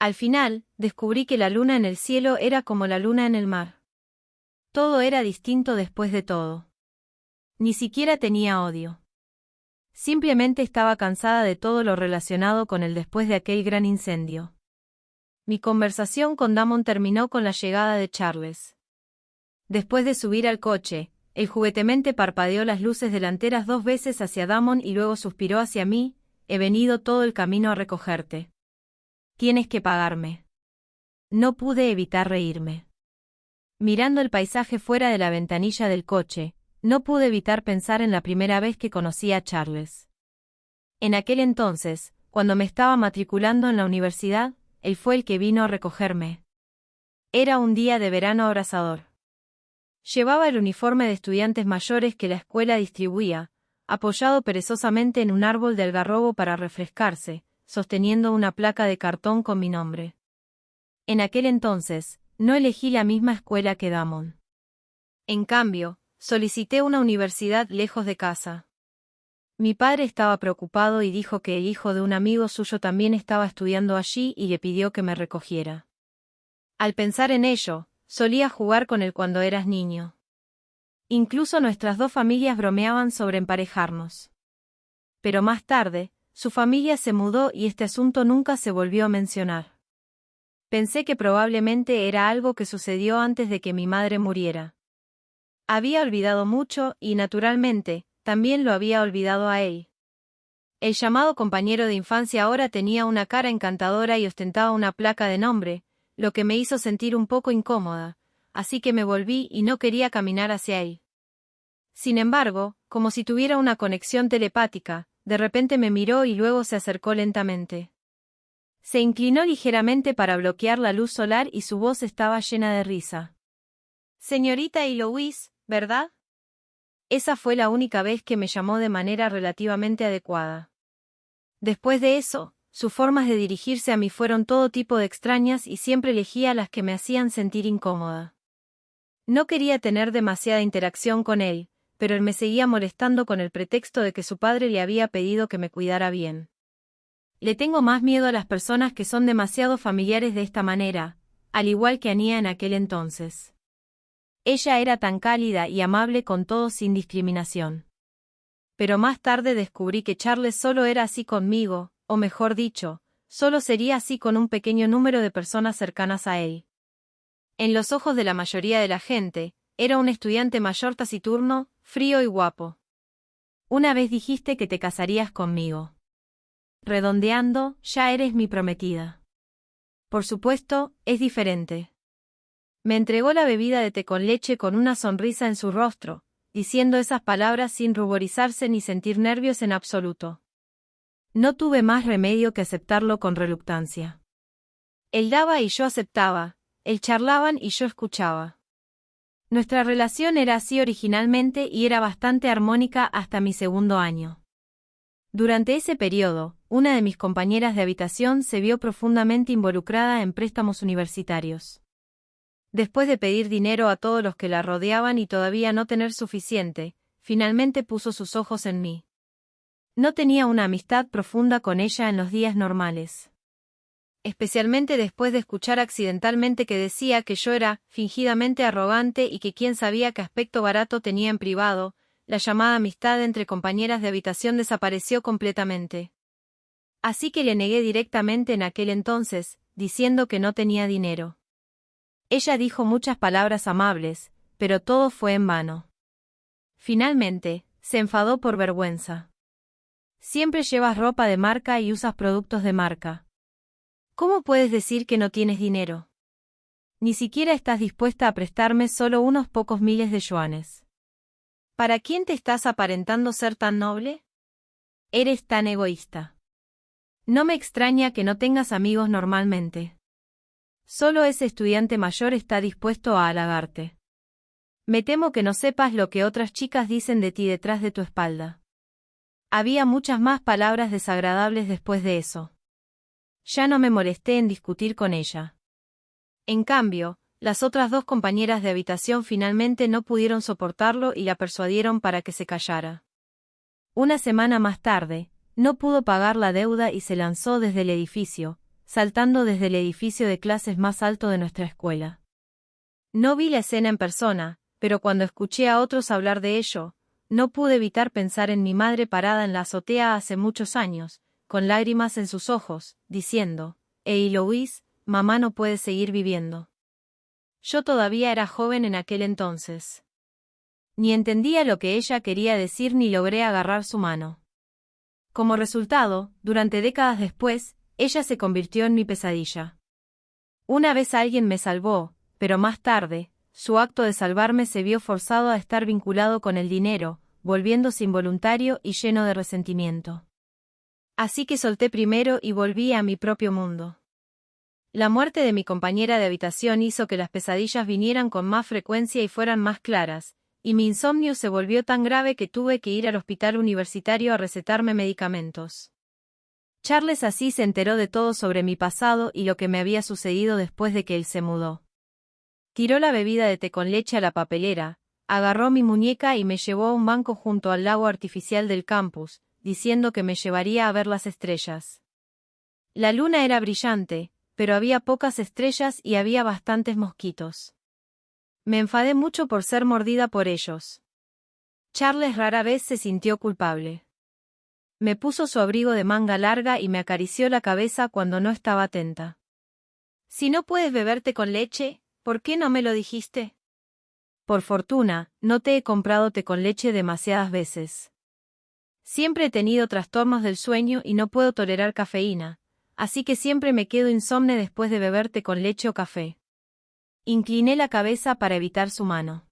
Al final, descubrí que la luna en el cielo era como la luna en el mar. Todo era distinto después de todo. Ni siquiera tenía odio. Simplemente estaba cansada de todo lo relacionado con él después de aquel gran incendio. Mi conversación con Damon terminó con la llegada de Charles. Después de subir al coche, él juguetemente parpadeó las luces delanteras 2 veces hacia Damon y luego suspiró hacia mí: «He venido todo el camino a recogerte. Tienes que pagarme». No pude evitar reírme. Mirando el paisaje fuera de la ventanilla del coche, no pude evitar pensar en la primera vez que conocí a Charles. En aquel entonces, cuando me estaba matriculando en la universidad, él fue el que vino a recogerme. Era un día de verano abrasador. Llevaba el uniforme de estudiantes mayores que la escuela distribuía, apoyado perezosamente en un árbol de algarrobo para refrescarse, sosteniendo una placa de cartón con mi nombre. En aquel entonces, no elegí la misma escuela que Damon. En cambio, solicité una universidad lejos de casa. Mi padre estaba preocupado y dijo que el hijo de un amigo suyo también estaba estudiando allí y le pidió que me recogiera. Al pensar en ello, solía jugar con él cuando eras niño. Incluso nuestras 2 familias bromeaban sobre emparejarnos. Pero más tarde, su familia se mudó y este asunto nunca se volvió a mencionar. Pensé que probablemente era algo que sucedió antes de que mi madre muriera. Había olvidado mucho y, naturalmente, también lo había olvidado a él. El llamado compañero de infancia ahora tenía una cara encantadora y ostentaba una placa de nombre, lo que me hizo sentir un poco incómoda, así que me volví y no quería caminar hacia él. Sin embargo, como si tuviera una conexión telepática, de repente me miró y luego se acercó lentamente. Se inclinó ligeramente para bloquear la luz solar y su voz estaba llena de risa. «Señorita Eloise, ¿verdad?». Esa fue la única vez que me llamó de manera relativamente adecuada. Después de eso, sus formas de dirigirse a mí fueron todo tipo de extrañas y siempre elegía las que me hacían sentir incómoda. No quería tener demasiada interacción con él, pero él me seguía molestando con el pretexto de que su padre le había pedido que me cuidara bien. Le tengo más miedo a las personas que son demasiado familiares de esta manera, al igual que Ania en aquel entonces. Ella era tan cálida y amable con todos sin discriminación. Pero más tarde descubrí que Charles solo era así conmigo, o mejor dicho, solo sería así con un pequeño número de personas cercanas a él. En los ojos de la mayoría de la gente, era un estudiante mayor taciturno, frío y guapo. Una vez dijiste que te casarías conmigo. Redondeando, ya eres mi prometida. Por supuesto, es diferente. Me entregó la bebida de té con leche con una sonrisa en su rostro, diciendo esas palabras sin ruborizarse ni sentir nervios en absoluto. No tuve más remedio que aceptarlo con reluctancia. Él daba y yo aceptaba, él charlaban y yo escuchaba. Nuestra relación era así originalmente y era bastante armónica hasta mi 2.º año. Durante ese periodo, una de mis compañeras de habitación se vio profundamente involucrada en préstamos universitarios. Después de pedir dinero a todos los que la rodeaban y todavía no tener suficiente, finalmente puso sus ojos en mí. No tenía una amistad profunda con ella en los días normales. Especialmente después de escuchar accidentalmente que decía que yo era fingidamente arrogante y que quién sabía qué aspecto barato tenía en privado, la llamada amistad entre compañeras de habitación desapareció completamente. Así que le negué directamente en aquel entonces, diciendo que no tenía dinero. Ella dijo muchas palabras amables, pero todo fue en vano. Finalmente, se enfadó por vergüenza. Siempre llevas ropa de marca y usas productos de marca. ¿Cómo puedes decir que no tienes dinero? Ni siquiera estás dispuesta a prestarme solo unos pocos miles de yuanes. ¿Para quién te estás aparentando ser tan noble? Eres tan egoísta. No me extraña que no tengas amigos normalmente. Solo ese estudiante mayor está dispuesto a halagarte. Me temo que no sepas lo que otras chicas dicen de ti detrás de tu espalda. Había muchas más palabras desagradables después de eso. Ya no me molesté en discutir con ella. En cambio, las otras 2 compañeras de habitación finalmente no pudieron soportarlo y la persuadieron para que se callara. Una semana más tarde, no pudo pagar la deuda y se lanzó desde el edificio, saltando desde el edificio de clases más alto de nuestra escuela. No vi la escena en persona, pero cuando escuché a otros hablar de ello, no pude evitar pensar en mi madre parada en la azotea hace muchos años, con lágrimas en sus ojos, diciendo: «Hey Louise, mamá no puede seguir viviendo». Yo todavía era joven en aquel entonces. Ni entendía lo que ella quería decir ni logré agarrar su mano. Como resultado, durante décadas después, ella se convirtió en mi pesadilla. Una vez alguien me salvó, pero más tarde, su acto de salvarme se vio forzado a estar vinculado con el dinero, volviéndose involuntario y lleno de resentimiento. Así que solté primero y volví a mi propio mundo. La muerte de mi compañera de habitación hizo que las pesadillas vinieran con más frecuencia y fueran más claras, y mi insomnio se volvió tan grave que tuve que ir al hospital universitario a recetarme medicamentos. Charles así se enteró de todo sobre mi pasado y lo que me había sucedido después de que él se mudó. Tiró la bebida de té con leche a la papelera, agarró mi muñeca y me llevó a un banco junto al lago artificial del campus, diciendo que me llevaría a ver las estrellas. La luna era brillante, pero había pocas estrellas y había bastantes mosquitos. Me enfadé mucho por ser mordida por ellos. Charles rara vez se sintió culpable. Me puso su abrigo de manga larga y me acarició la cabeza cuando no estaba atenta. «Si no puedes beberte con leche, ¿por qué no me lo dijiste?» Por fortuna, no te he comprado té con leche demasiadas veces. Siempre he tenido trastornos del sueño y no puedo tolerar cafeína, así que siempre me quedo insomne después de beber té con leche o café. Incliné la cabeza para evitar su mano.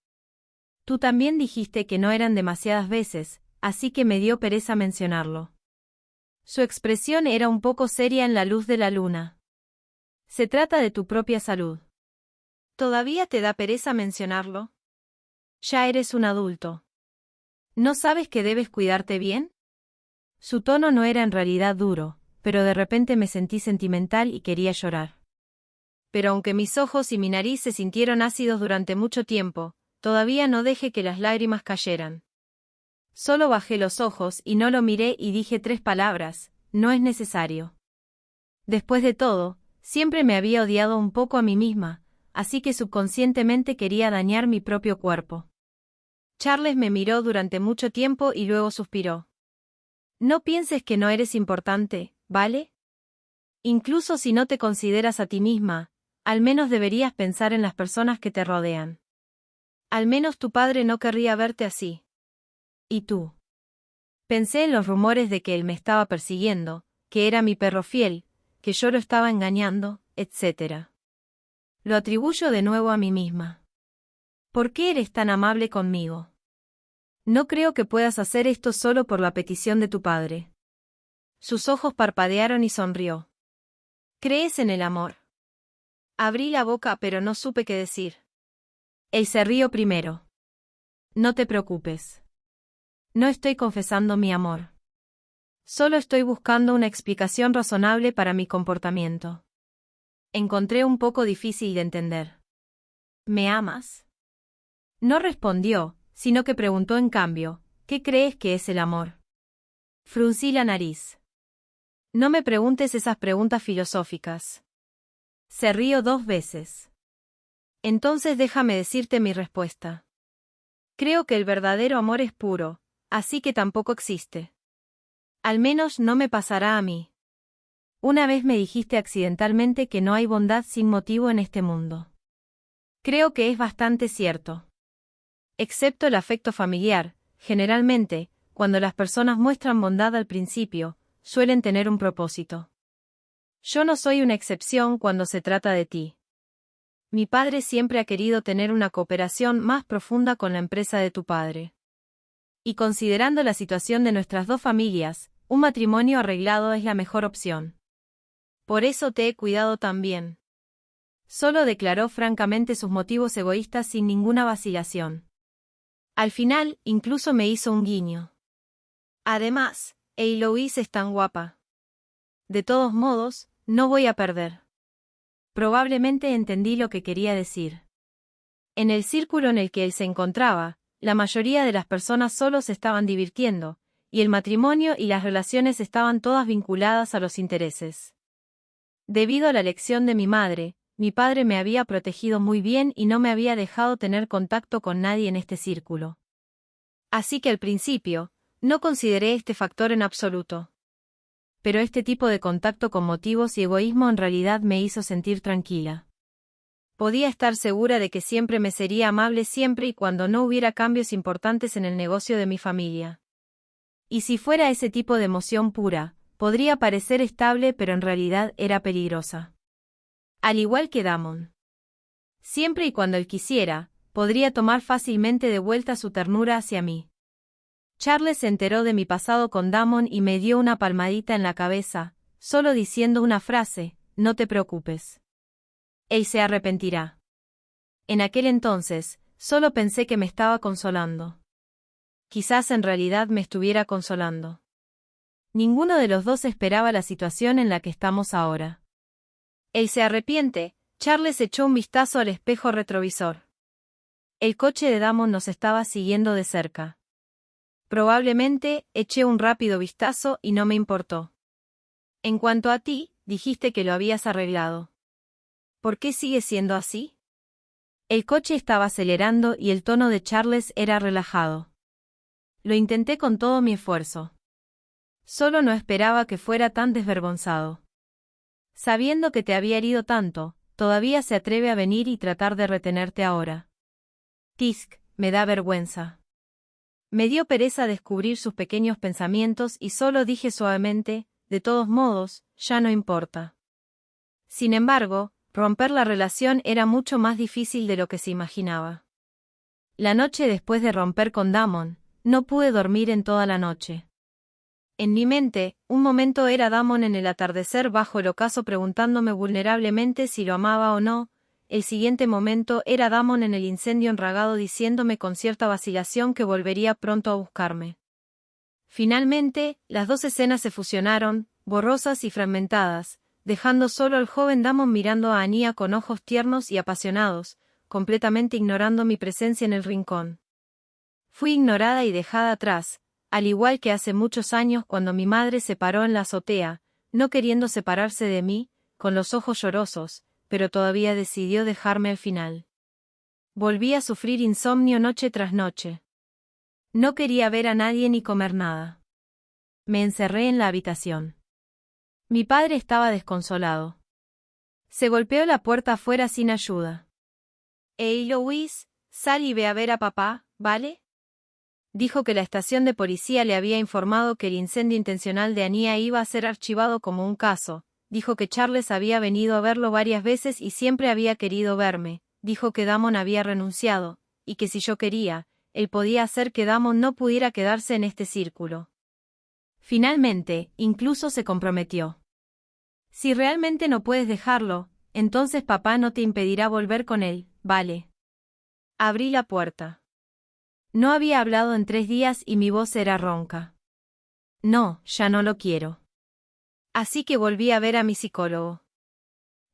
Tú también dijiste que no eran demasiadas veces, así que me dio pereza mencionarlo. Su expresión era un poco seria en la luz de la luna. Se trata de tu propia salud. ¿Todavía te da pereza mencionarlo? Ya eres un adulto. ¿No sabes que debes cuidarte bien? Su tono no era en realidad duro, pero de repente me sentí sentimental y quería llorar. Pero aunque mis ojos y mi nariz se sintieron ácidos durante mucho tiempo, todavía no dejé que las lágrimas cayeran. Solo bajé los ojos y no lo miré y dije 3 palabras: no es necesario. Después de todo, siempre me había odiado un poco a mí misma, así que subconscientemente quería dañar mi propio cuerpo. Charles me miró durante mucho tiempo y luego suspiró. No pienses que no eres importante, ¿vale? Incluso si no te consideras a ti misma, al menos deberías pensar en las personas que te rodean. Al menos tu padre no querría verte así. ¿Y tú? Pensé en los rumores de que él me estaba persiguiendo, que era mi perro fiel, que yo lo estaba engañando, etc. Lo atribuyo de nuevo a mí misma. ¿Por qué eres tan amable conmigo? No creo que puedas hacer esto solo por la petición de tu padre. Sus ojos parpadearon y sonrió. ¿Crees en el amor? Abrí la boca pero no supe qué decir. Él se rió primero. No te preocupes. No estoy confesando mi amor. Solo estoy buscando una explicación razonable para mi comportamiento. Encontré un poco difícil de entender. ¿Me amas? No respondió, sino que preguntó en cambio: ¿qué crees que es el amor? Fruncí la nariz. No me preguntes esas preguntas filosóficas. Se rió 2 veces. Entonces déjame decirte mi respuesta. Creo que el verdadero amor es puro, así que tampoco existe. Al menos no me pasará a mí. Una vez me dijiste accidentalmente que no hay bondad sin motivo en este mundo. Creo que es bastante cierto. Excepto el afecto familiar, generalmente, cuando las personas muestran bondad al principio, suelen tener un propósito. Yo no soy una excepción cuando se trata de ti. Mi padre siempre ha querido tener una cooperación más profunda con la empresa de tu padre. Y considerando la situación de nuestras 2 familias, un matrimonio arreglado es la mejor opción. Por eso te he cuidado también. Solo declaró francamente sus motivos egoístas sin ninguna vacilación. Al final, incluso me hizo un guiño. Además, Eloise es tan guapa. De todos modos, no voy a perder. Probablemente entendí lo que quería decir. En el círculo en el que él se encontraba, la mayoría de las personas solo se estaban divirtiendo, y el matrimonio y las relaciones estaban todas vinculadas a los intereses. Debido a la elección de mi madre, mi padre me había protegido muy bien y no me había dejado tener contacto con nadie en este círculo. Así que al principio, no consideré este factor en absoluto. Pero este tipo de contacto con motivos y egoísmo en realidad me hizo sentir tranquila. Podía estar segura de que siempre me sería amable siempre y cuando no hubiera cambios importantes en el negocio de mi familia. Y si fuera ese tipo de emoción pura, podría parecer estable pero en realidad era peligrosa. Al igual que Damon. Siempre y cuando él quisiera, podría tomar fácilmente de vuelta su ternura hacia mí. Charles se enteró de mi pasado con Damon y me dio una palmadita en la cabeza, solo diciendo una frase: no te preocupes. Él se arrepentirá. En aquel entonces, solo pensé que me estaba consolando. Quizás en realidad me estuviera consolando. Ninguno de los dos esperaba la situación en la que estamos ahora. Él se arrepiente. Charles echó un vistazo al espejo retrovisor. El coche de Damon nos estaba siguiendo de cerca. Probablemente, eché un rápido vistazo y no me importó. En cuanto a ti, dijiste que lo habías arreglado. ¿Por qué sigue siendo así? El coche estaba acelerando y el tono de Charles era relajado. Lo intenté con todo mi esfuerzo. Solo no esperaba que fuera tan desvergonzado. Sabiendo que te había herido tanto, todavía se atreve a venir y tratar de retenerte ahora. Tisk, me da vergüenza. Me dio pereza descubrir sus pequeños pensamientos y solo dije suavemente: de todos modos, ya no importa. Sin embargo, romper la relación era mucho más difícil de lo que se imaginaba. La noche después de romper con Damon, no pude dormir en toda la noche. En mi mente, un momento era Damon en el atardecer bajo el ocaso preguntándome vulnerablemente si lo amaba o no. El siguiente momento era Damon en el incendio enragado diciéndome con cierta vacilación que volvería pronto a buscarme. Finalmente, las dos escenas se fusionaron, borrosas y fragmentadas, dejando solo al joven Damon mirando a Anya con ojos tiernos y apasionados, completamente ignorando mi presencia en el rincón. Fui ignorada y dejada atrás, al igual que hace muchos años cuando mi madre se paró en la azotea, no queriendo separarse de mí, con los ojos llorosos, pero todavía decidió dejarme al final. Volví a sufrir insomnio noche tras noche. No quería ver a nadie ni comer nada. Me encerré en la habitación. Mi padre estaba desconsolado. Se golpeó la puerta afuera sin ayuda. «Hey, Louis, sal y ve a ver a papá, ¿vale?», dijo que la estación de policía le había informado que el incendio intencional de Anya iba a ser archivado como un caso. Dijo que Charles había venido a verlo varias veces y siempre había querido verme. Dijo que Damon había renunciado, y que si yo quería, él podía hacer que Damon no pudiera quedarse en este círculo. Finalmente, incluso se comprometió. Si realmente no puedes dejarlo, entonces papá no te impedirá volver con él, ¿vale? Abrí la puerta. No había hablado en 3 días y mi voz era ronca. No, ya no lo quiero. Así que volví a ver a mi psicólogo.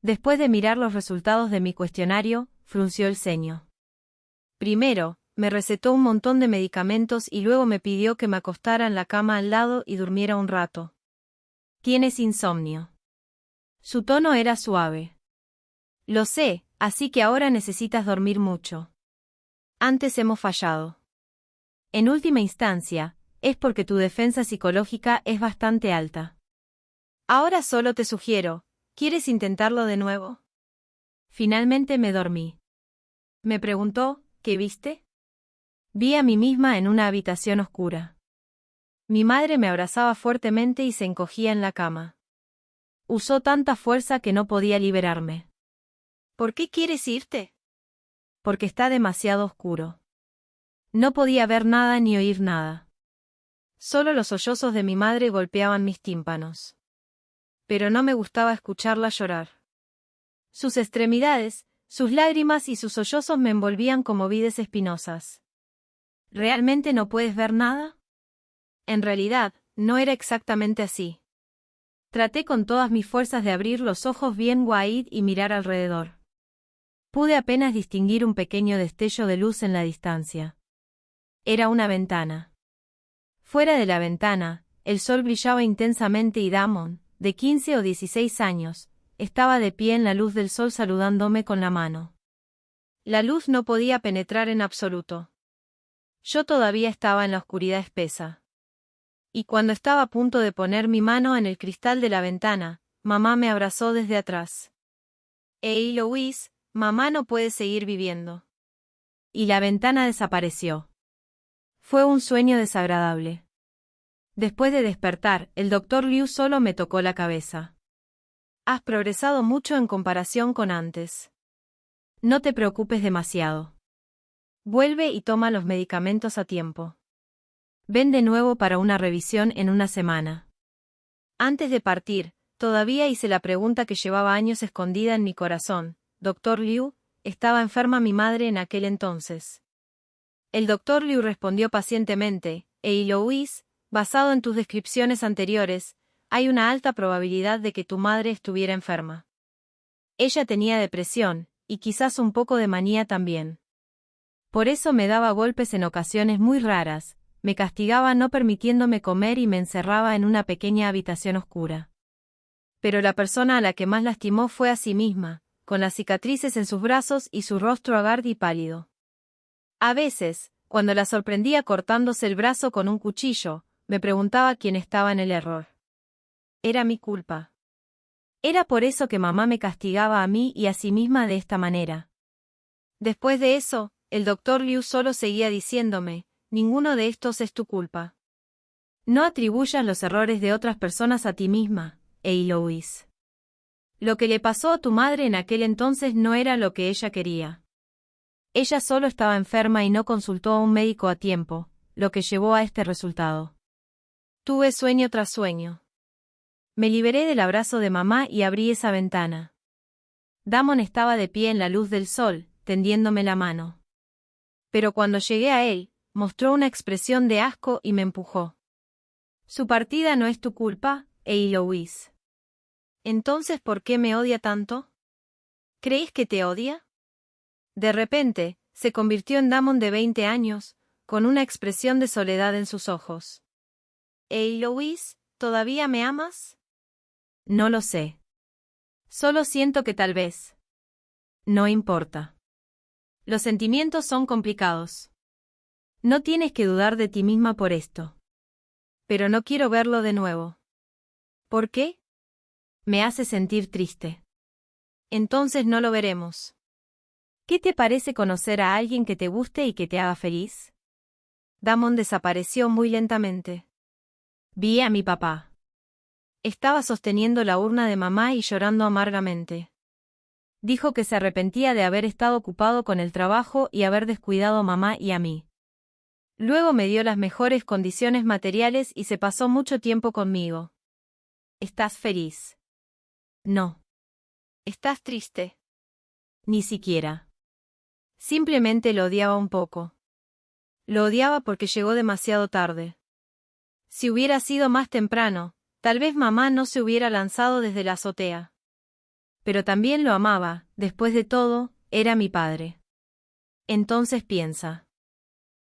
Después de mirar los resultados de mi cuestionario, frunció el ceño. Primero, me recetó un montón de medicamentos y luego me pidió que me acostara en la cama al lado y durmiera un rato. ¿Tienes insomnio? Su tono era suave. Lo sé, así que ahora necesitas dormir mucho. Antes hemos fallado. En última instancia, es porque tu defensa psicológica es bastante alta. Ahora solo te sugiero, ¿quieres intentarlo de nuevo? Finalmente me dormí. Me preguntó, ¿qué viste? Vi a mí misma en una habitación oscura. Mi madre me abrazaba fuertemente y se encogía en la cama. Usó tanta fuerza que no podía liberarme. ¿Por qué quieres irte? Porque está demasiado oscuro. No podía ver nada ni oír nada. Solo los sollozos de mi madre golpeaban mis tímpanos. Pero no me gustaba escucharla llorar. Sus extremidades, sus lágrimas y sus sollozos me envolvían como vides espinosas. ¿Realmente no puedes ver nada? En realidad, no era exactamente así. Traté con todas mis fuerzas de abrir los ojos bien wide y mirar alrededor. Pude apenas distinguir un pequeño destello de luz en la distancia. Era una ventana. Fuera de la ventana, el sol brillaba intensamente y Damon, de 15 o 16 años, estaba de pie en la luz del sol saludándome con la mano. La luz no podía penetrar en absoluto. Yo todavía estaba en la oscuridad espesa. Y cuando estaba a punto de poner mi mano en el cristal de la ventana, mamá me abrazó desde atrás. «Hey, Louise, mamá no puede seguir viviendo». Y la ventana desapareció. Fue un sueño desagradable. Después de despertar, el doctor Liu solo me tocó la cabeza. «Has progresado mucho en comparación con antes. No te preocupes demasiado. Vuelve y toma los medicamentos a tiempo. Ven de nuevo para una revisión en una semana». Antes de partir, todavía hice la pregunta que llevaba años escondida en mi corazón. «Doctor Liu, ¿estaba enferma mi madre en aquel entonces?» El doctor Liu respondió pacientemente: «Hey Louise, basado en tus descripciones anteriores, hay una alta probabilidad de que tu madre estuviera enferma. Ella tenía depresión, y quizás un poco de manía también. Por eso me daba golpes en ocasiones muy raras, me castigaba no permitiéndome comer y me encerraba en una pequeña habitación oscura. Pero la persona a la que más lastimó fue a sí misma, con las cicatrices en sus brazos y su rostro hagardo y pálido. A veces, cuando la sorprendía cortándose el brazo con un cuchillo, me preguntaba quién estaba en el error. Era mi culpa. Era por eso que mamá me castigaba a mí y a sí misma de esta manera. Después de eso, el doctor Liu solo seguía diciéndome: ninguno de estos es tu culpa. No atribuyas los errores de otras personas a ti misma, Louise. Lo que le pasó a tu madre en aquel entonces no era lo que ella quería. Ella solo estaba enferma y no consultó a un médico a tiempo, lo que llevó a este resultado. Tuve sueño tras sueño. Me liberé del abrazo de mamá y abrí esa ventana. Damon estaba de pie en la luz del sol, tendiéndome la mano. Pero cuando llegué a él, mostró una expresión de asco y me empujó. Su partida no es tu culpa, Louise. Entonces, ¿por qué me odia tanto? ¿Crees que te odia? De repente, se convirtió en Damon de 20 años, con una expresión de soledad en sus ojos. Louise, ¿todavía me amas? No lo sé. Solo siento que tal vez. No importa. Los sentimientos son complicados. No tienes que dudar de ti misma por esto. Pero no quiero verlo de nuevo. ¿Por qué? Me hace sentir triste. Entonces no lo veremos. ¿Qué te parece conocer a alguien que te guste y que te haga feliz? Damon desapareció muy lentamente. Vi a mi papá. Estaba sosteniendo la urna de mamá y llorando amargamente. Dijo que se arrepentía de haber estado ocupado con el trabajo y haber descuidado a mamá y a mí. Luego me dio las mejores condiciones materiales y se pasó mucho tiempo conmigo. ¿Estás feliz? No. ¿Estás triste? Ni siquiera. Simplemente lo odiaba un poco. Lo odiaba porque llegó demasiado tarde. Si hubiera sido más temprano, tal vez mamá no se hubiera lanzado desde la azotea. Pero también lo amaba, después de todo, era mi padre. Entonces piensa.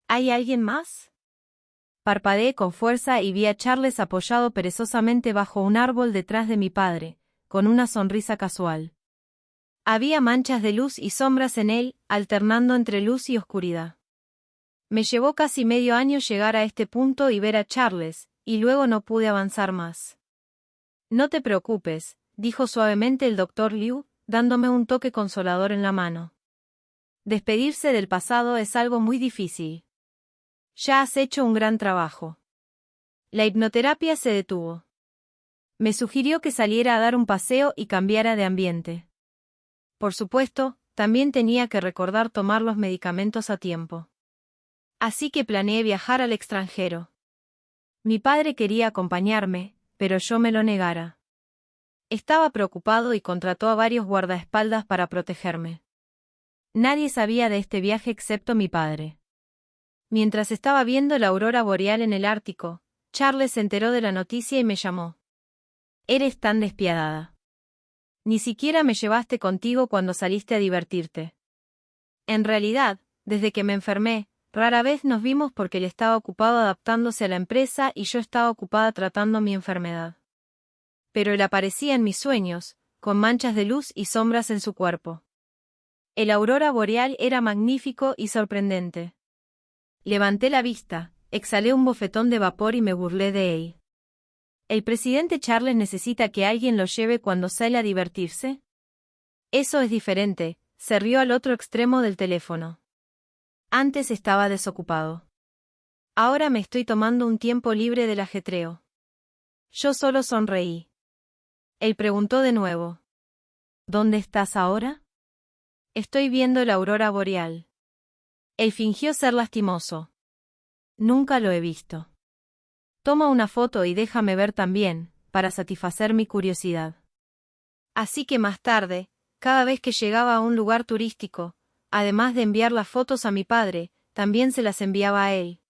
¿Hay alguien más? Parpadeé con fuerza y vi a Charles apoyado perezosamente bajo un árbol detrás de mi padre, con una sonrisa casual. Había manchas de luz y sombras en él, alternando entre luz y oscuridad. Me llevó casi medio año llegar a este punto y ver a Charles, y luego no pude avanzar más. No te preocupes, dijo suavemente el doctor Liu, dándome un toque consolador en la mano. Despedirse del pasado es algo muy difícil. Ya has hecho un gran trabajo. La hipnoterapia se detuvo. Me sugirió que saliera a dar un paseo y cambiara de ambiente. Por supuesto, también tenía que recordar tomar los medicamentos a tiempo. Así que planeé viajar al extranjero. Mi padre quería acompañarme, pero yo me lo negara. Estaba preocupado y contrató a varios guardaespaldas para protegerme. Nadie sabía de este viaje excepto mi padre. Mientras estaba viendo la aurora boreal en el Ártico, Charles se enteró de la noticia y me llamó. Eres tan despiadada. Ni siquiera me llevaste contigo cuando saliste a divertirte. En realidad, desde que me enfermé, rara vez nos vimos porque él estaba ocupado adaptándose a la empresa y yo estaba ocupada tratando mi enfermedad. Pero él aparecía en mis sueños, con manchas de luz y sombras en su cuerpo. El aurora boreal era magnífico y sorprendente. Levanté la vista, exhalé un bofetón de vapor y me burlé de él. ¿El presidente Charles necesita que alguien lo lleve cuando sale a divertirse? Eso es diferente, se rió al otro extremo del teléfono. Antes estaba desocupado. Ahora me estoy tomando un tiempo libre del ajetreo. Yo solo sonreí. Él preguntó de nuevo. ¿Dónde estás ahora? Estoy viendo la aurora boreal. Él fingió ser lastimoso. Nunca lo he visto. Toma una foto y déjame ver también, para satisfacer mi curiosidad. Así que más tarde, cada vez que llegaba a un lugar turístico, además de enviar las fotos a mi padre, también se las enviaba a él.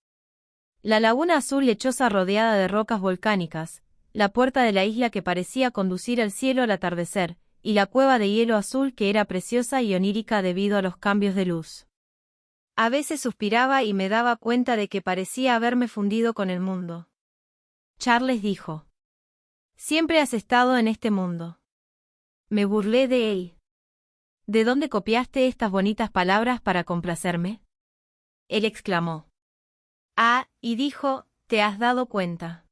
La laguna azul lechosa rodeada de rocas volcánicas, la puerta de la isla que parecía conducir al cielo al atardecer, y la cueva de hielo azul que era preciosa y onírica debido a los cambios de luz. A veces suspiraba y me daba cuenta de que parecía haberme fundido con el mundo. Charles dijo. Siempre has estado en este mundo. Me burlé de él. ¿De dónde copiaste estas bonitas palabras para complacerme? Él exclamó. Ah, y dijo, ¿te has dado cuenta?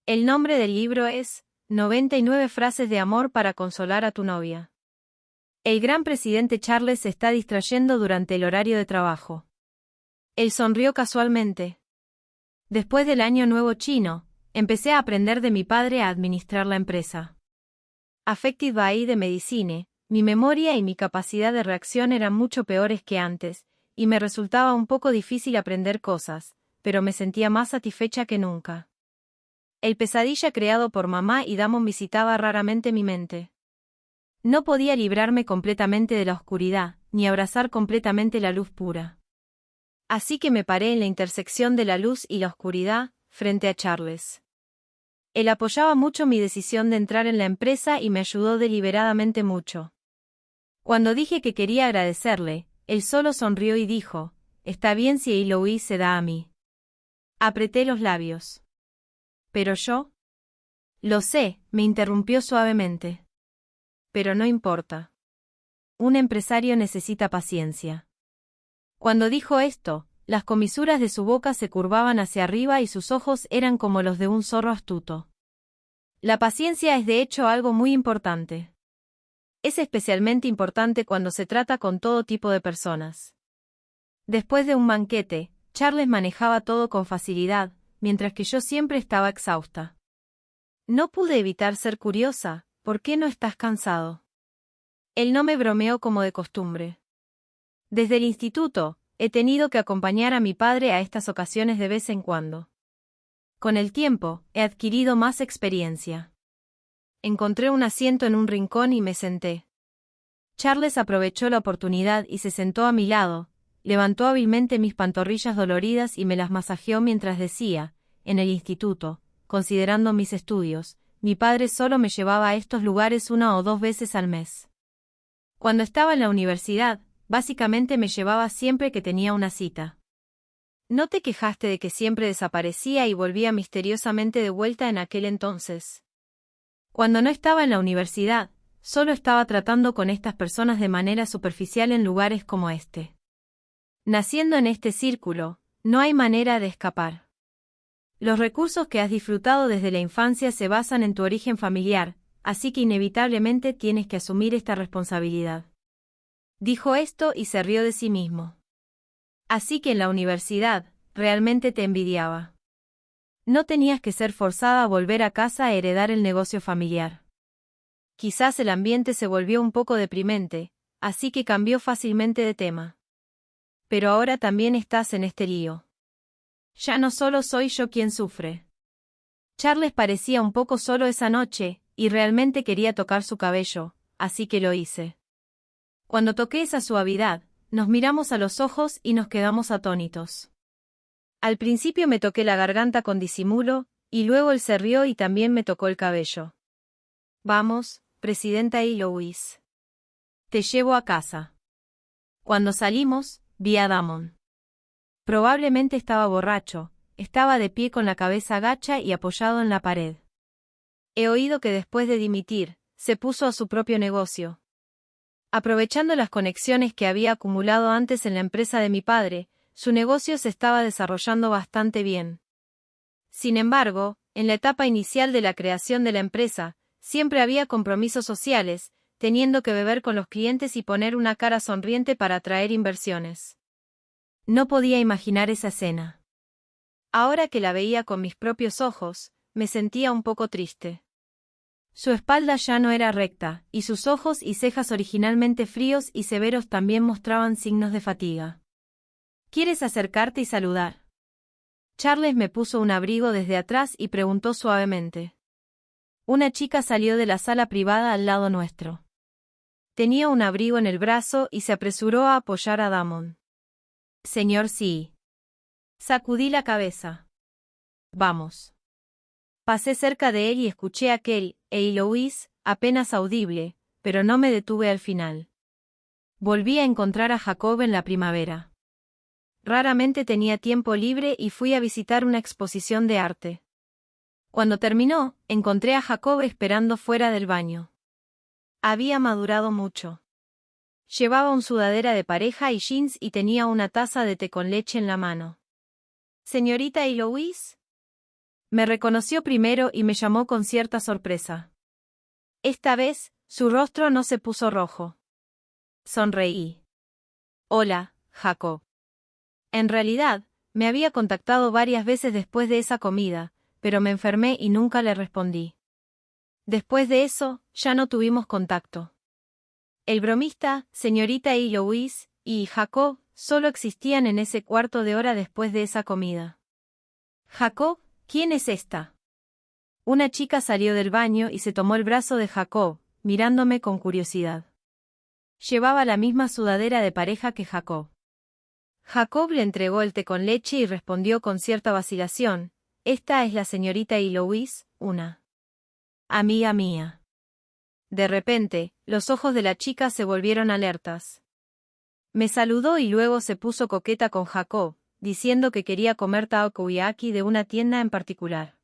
El nombre del libro es 99 frases de amor para consolar a tu novia. El gran presidente Charles se está distrayendo durante el horario de trabajo. Él sonrió casualmente. Después del Año Nuevo chino, empecé a aprender de mi padre a administrar la empresa. Affective by de Medicine, mi memoria y mi capacidad de reacción eran mucho peores que antes, y me resultaba un poco difícil aprender cosas, pero me sentía más satisfecha que nunca. El pesadilla creado por mamá y Damon visitaba raramente mi mente. No podía librarme completamente de la oscuridad, ni abrazar completamente la luz pura. Así que me paré en la intersección de la luz y la oscuridad, frente a Charles. Él apoyaba mucho mi decisión de entrar en la empresa y me ayudó deliberadamente mucho. Cuando dije que quería agradecerle, él solo sonrió y dijo, «Está bien si Eloise se da a mí». Apreté los labios. ¿Pero yo? Lo sé, me interrumpió suavemente. Pero no importa. Un empresario necesita paciencia. Cuando dijo esto, las comisuras de su boca se curvaban hacia arriba y sus ojos eran como los de un zorro astuto. La paciencia es de hecho algo muy importante. Es especialmente importante cuando se trata con todo tipo de personas. Después de un banquete, Charles manejaba todo con facilidad, mientras que yo siempre estaba exhausta. No pude evitar ser curiosa, ¿por qué no estás cansado? Él no me bromeó como de costumbre. Desde el instituto, he tenido que acompañar a mi padre a estas ocasiones de vez en cuando. Con el tiempo, he adquirido más experiencia. Encontré un asiento en un rincón y me senté. Charles aprovechó la oportunidad y se sentó a mi lado, levantó hábilmente mis pantorrillas doloridas y me las masajeó mientras decía, en el instituto, considerando mis estudios, mi padre solo me llevaba a estos lugares 1 o 2 veces al mes. Cuando estaba en la universidad, básicamente me llevaba siempre que tenía una cita. ¿No te quejaste de que siempre desaparecía y volvía misteriosamente de vuelta en aquel entonces? Cuando no estaba en la universidad, solo estaba tratando con estas personas de manera superficial en lugares como este. Naciendo en este círculo, no hay manera de escapar. Los recursos que has disfrutado desde la infancia se basan en tu origen familiar, así que inevitablemente tienes que asumir esta responsabilidad. Dijo esto y se rió de sí mismo. Así que en la universidad, realmente te envidiaba. No tenías que ser forzada a volver a casa a heredar el negocio familiar. Quizás el ambiente se volvió un poco deprimente, así que cambió fácilmente de tema. Pero ahora también estás en este lío. Ya no solo soy yo quien sufre. Charles parecía un poco solo esa noche, y realmente quería tocar su cabello, así que lo hice. Cuando toqué esa suavidad, nos miramos a los ojos y nos quedamos atónitos. Al principio me toqué la garganta con disimulo, y luego él se rió y también me tocó el cabello. Vamos, presidenta Eloise. Te llevo a casa. Cuando salimos, vi a Damon. Probablemente estaba borracho, estaba de pie con la cabeza gacha y apoyado en la pared. He oído que después de dimitir, se puso a su propio negocio. Aprovechando las conexiones que había acumulado antes en la empresa de mi padre, su negocio se estaba desarrollando bastante bien. Sin embargo, en la etapa inicial de la creación de la empresa, siempre había compromisos sociales, teniendo que beber con los clientes y poner una cara sonriente para atraer inversiones. No podía imaginar esa escena. Ahora que la veía con mis propios ojos, me sentía un poco triste. Su espalda ya no era recta, y sus ojos y cejas originalmente fríos y severos también mostraban signos de fatiga. ¿Quieres acercarte y saludar? Charles me puso un abrigo desde atrás y preguntó suavemente. Una chica salió de la sala privada al lado nuestro. Tenía un abrigo en el brazo y se apresuró a apoyar a Damon. Señor, sí. Sacudí la cabeza. Vamos. Pasé cerca de él y escuché aquel, Eloís, apenas audible, pero no me detuve al final. Volví a encontrar a Jacob en la primavera. Raramente tenía tiempo libre y fui a visitar una exposición de arte. Cuando terminó, encontré a Jacob esperando fuera del baño. Había madurado mucho. Llevaba una sudadera de pareja y jeans y tenía una taza de té con leche en la mano. ¿Señorita Eloís? Me reconoció primero y me llamó con cierta sorpresa. Esta vez, su rostro no se puso rojo. Sonreí. Hola, Jacob. En realidad, me había contactado varias veces después de esa comida, pero me enfermé y nunca le respondí. Después de eso, ya no tuvimos contacto. El bromista, señorita Eloís, y Jacob solo existían en ese cuarto de hora después de esa comida. Jacob, ¿quién es esta? Una chica salió del baño y se tomó el brazo de Jacob, mirándome con curiosidad. Llevaba la misma sudadera de pareja que Jacob. Jacob le entregó el té con leche y respondió con cierta vacilación, «Esta es la señorita Eloís, una amiga mía». De repente, los ojos de la chica se volvieron alertas. Me saludó y luego se puso coqueta con Jacob, diciendo que quería comer takoyaki de una tienda en particular.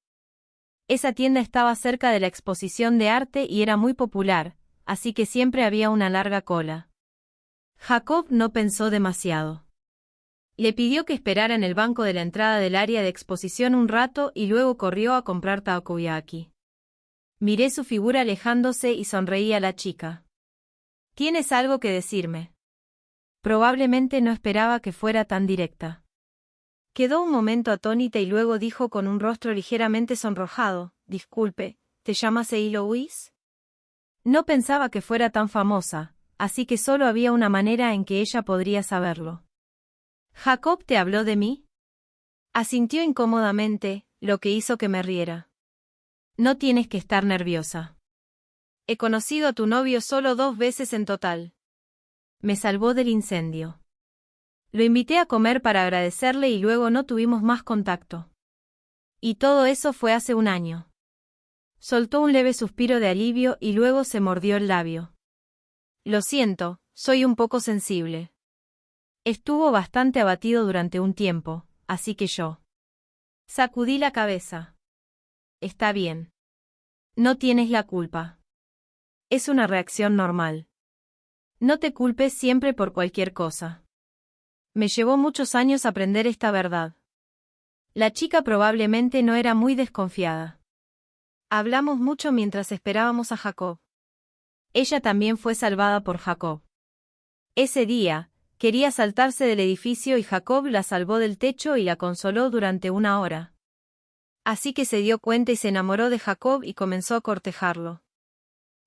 Esa tienda estaba cerca de la exposición de arte y era muy popular, así que siempre había una larga cola. Jacob no pensó demasiado. Le pidió que esperara en el banco de la entrada del área de exposición un rato y luego corrió a comprar takoyaki. Miré su figura alejándose y sonreí a la chica. ¿Tienes algo que decirme? Probablemente no esperaba que fuera tan directa. Quedó un momento atónita y luego dijo con un rostro ligeramente sonrojado, «Disculpe, ¿te llamas Eloís?» No pensaba que fuera tan famosa, así que solo había una manera en que ella podría saberlo. «¿Jacob te habló de mí?» Asintió incómodamente, lo que hizo que me riera. «No tienes que estar nerviosa. He conocido a tu novio solo 2 veces en total. Me salvó del incendio. Lo invité a comer para agradecerle y luego no tuvimos más contacto. Y todo eso fue hace 1 año». Soltó un leve suspiro de alivio y luego se mordió el labio. «Lo siento, soy un poco sensible». Estuvo bastante abatido durante un tiempo, así que yo sacudí la cabeza. «Está bien. No tienes la culpa. Es una reacción normal. No te culpes siempre por cualquier cosa». Me llevó muchos años aprender esta verdad. La chica probablemente no era muy desconfiada. Hablamos mucho mientras esperábamos a Jacob. Ella también fue salvada por Jacob. Ese día, quería saltarse del edificio y Jacob la salvó del techo y la consoló durante 1 hora. Así que se dio cuenta y se enamoró de Jacob y comenzó a cortejarlo.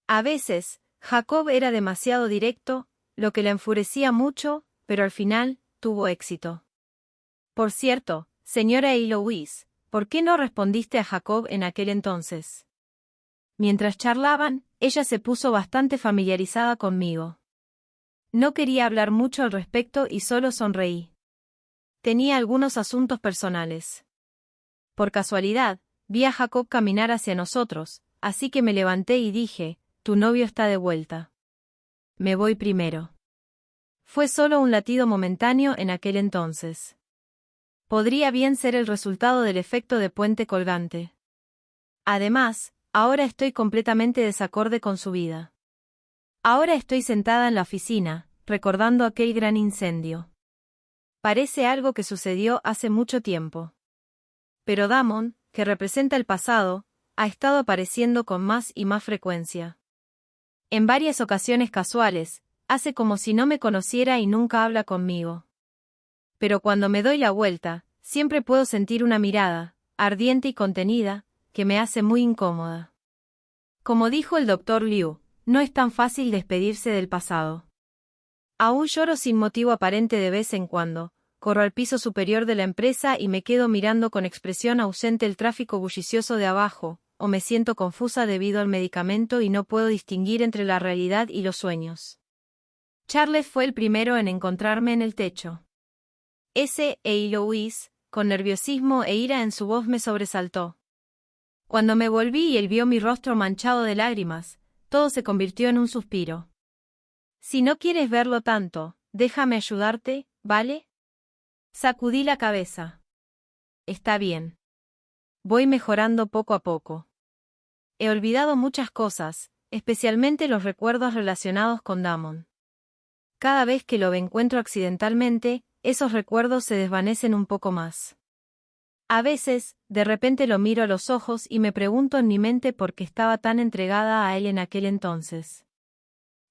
A veces, Jacob era demasiado directo, lo que la enfurecía mucho, pero al final, tuvo éxito. Por cierto, señora Eloís, ¿por qué no respondiste a Jacob en aquel entonces? Mientras charlaban, ella se puso bastante familiarizada conmigo. No quería hablar mucho al respecto y solo sonreí. Tenía algunos asuntos personales. Por casualidad, vi a Jacob caminar hacia nosotros, así que me levanté y dije, «Tu novio está de vuelta. Me voy primero». Fue solo un latido momentáneo en aquel entonces. Podría bien ser el resultado del efecto de puente colgante. Además, Ahora estoy completamente desacorde con su vida. Ahora estoy sentada en la oficina, recordando aquel gran incendio. Parece algo que sucedió hace mucho tiempo. Pero Damon, que representa el pasado, ha estado apareciendo con más y más frecuencia. En varias ocasiones casuales, hace como si no me conociera y nunca habla conmigo. Pero cuando me doy la vuelta, siempre puedo sentir una mirada, ardiente y contenida, que me hace muy incómoda. Como dijo el Dr. Liu, no es tan fácil despedirse del pasado. Aún lloro sin motivo aparente de vez en cuando, corro al piso superior de la empresa y me quedo mirando con expresión ausente el tráfico bullicioso de abajo, o me siento confusa debido al medicamento y no puedo distinguir entre la realidad y los sueños. Charles fue el primero en encontrarme en el techo. Louis, con nerviosismo e ira en su voz me sobresaltó. Cuando me volví y él vio mi rostro manchado de lágrimas, todo se convirtió en un suspiro. Si no quieres verlo tanto, déjame ayudarte, ¿vale? Sacudí la cabeza. Está bien. Voy mejorando poco a poco. He olvidado muchas cosas, especialmente los recuerdos relacionados con Damon. Cada vez que lo encuentro accidentalmente, esos recuerdos se desvanecen un poco más. A veces, de repente lo miro a los ojos y me pregunto en mi mente por qué estaba tan entregada a él en aquel entonces.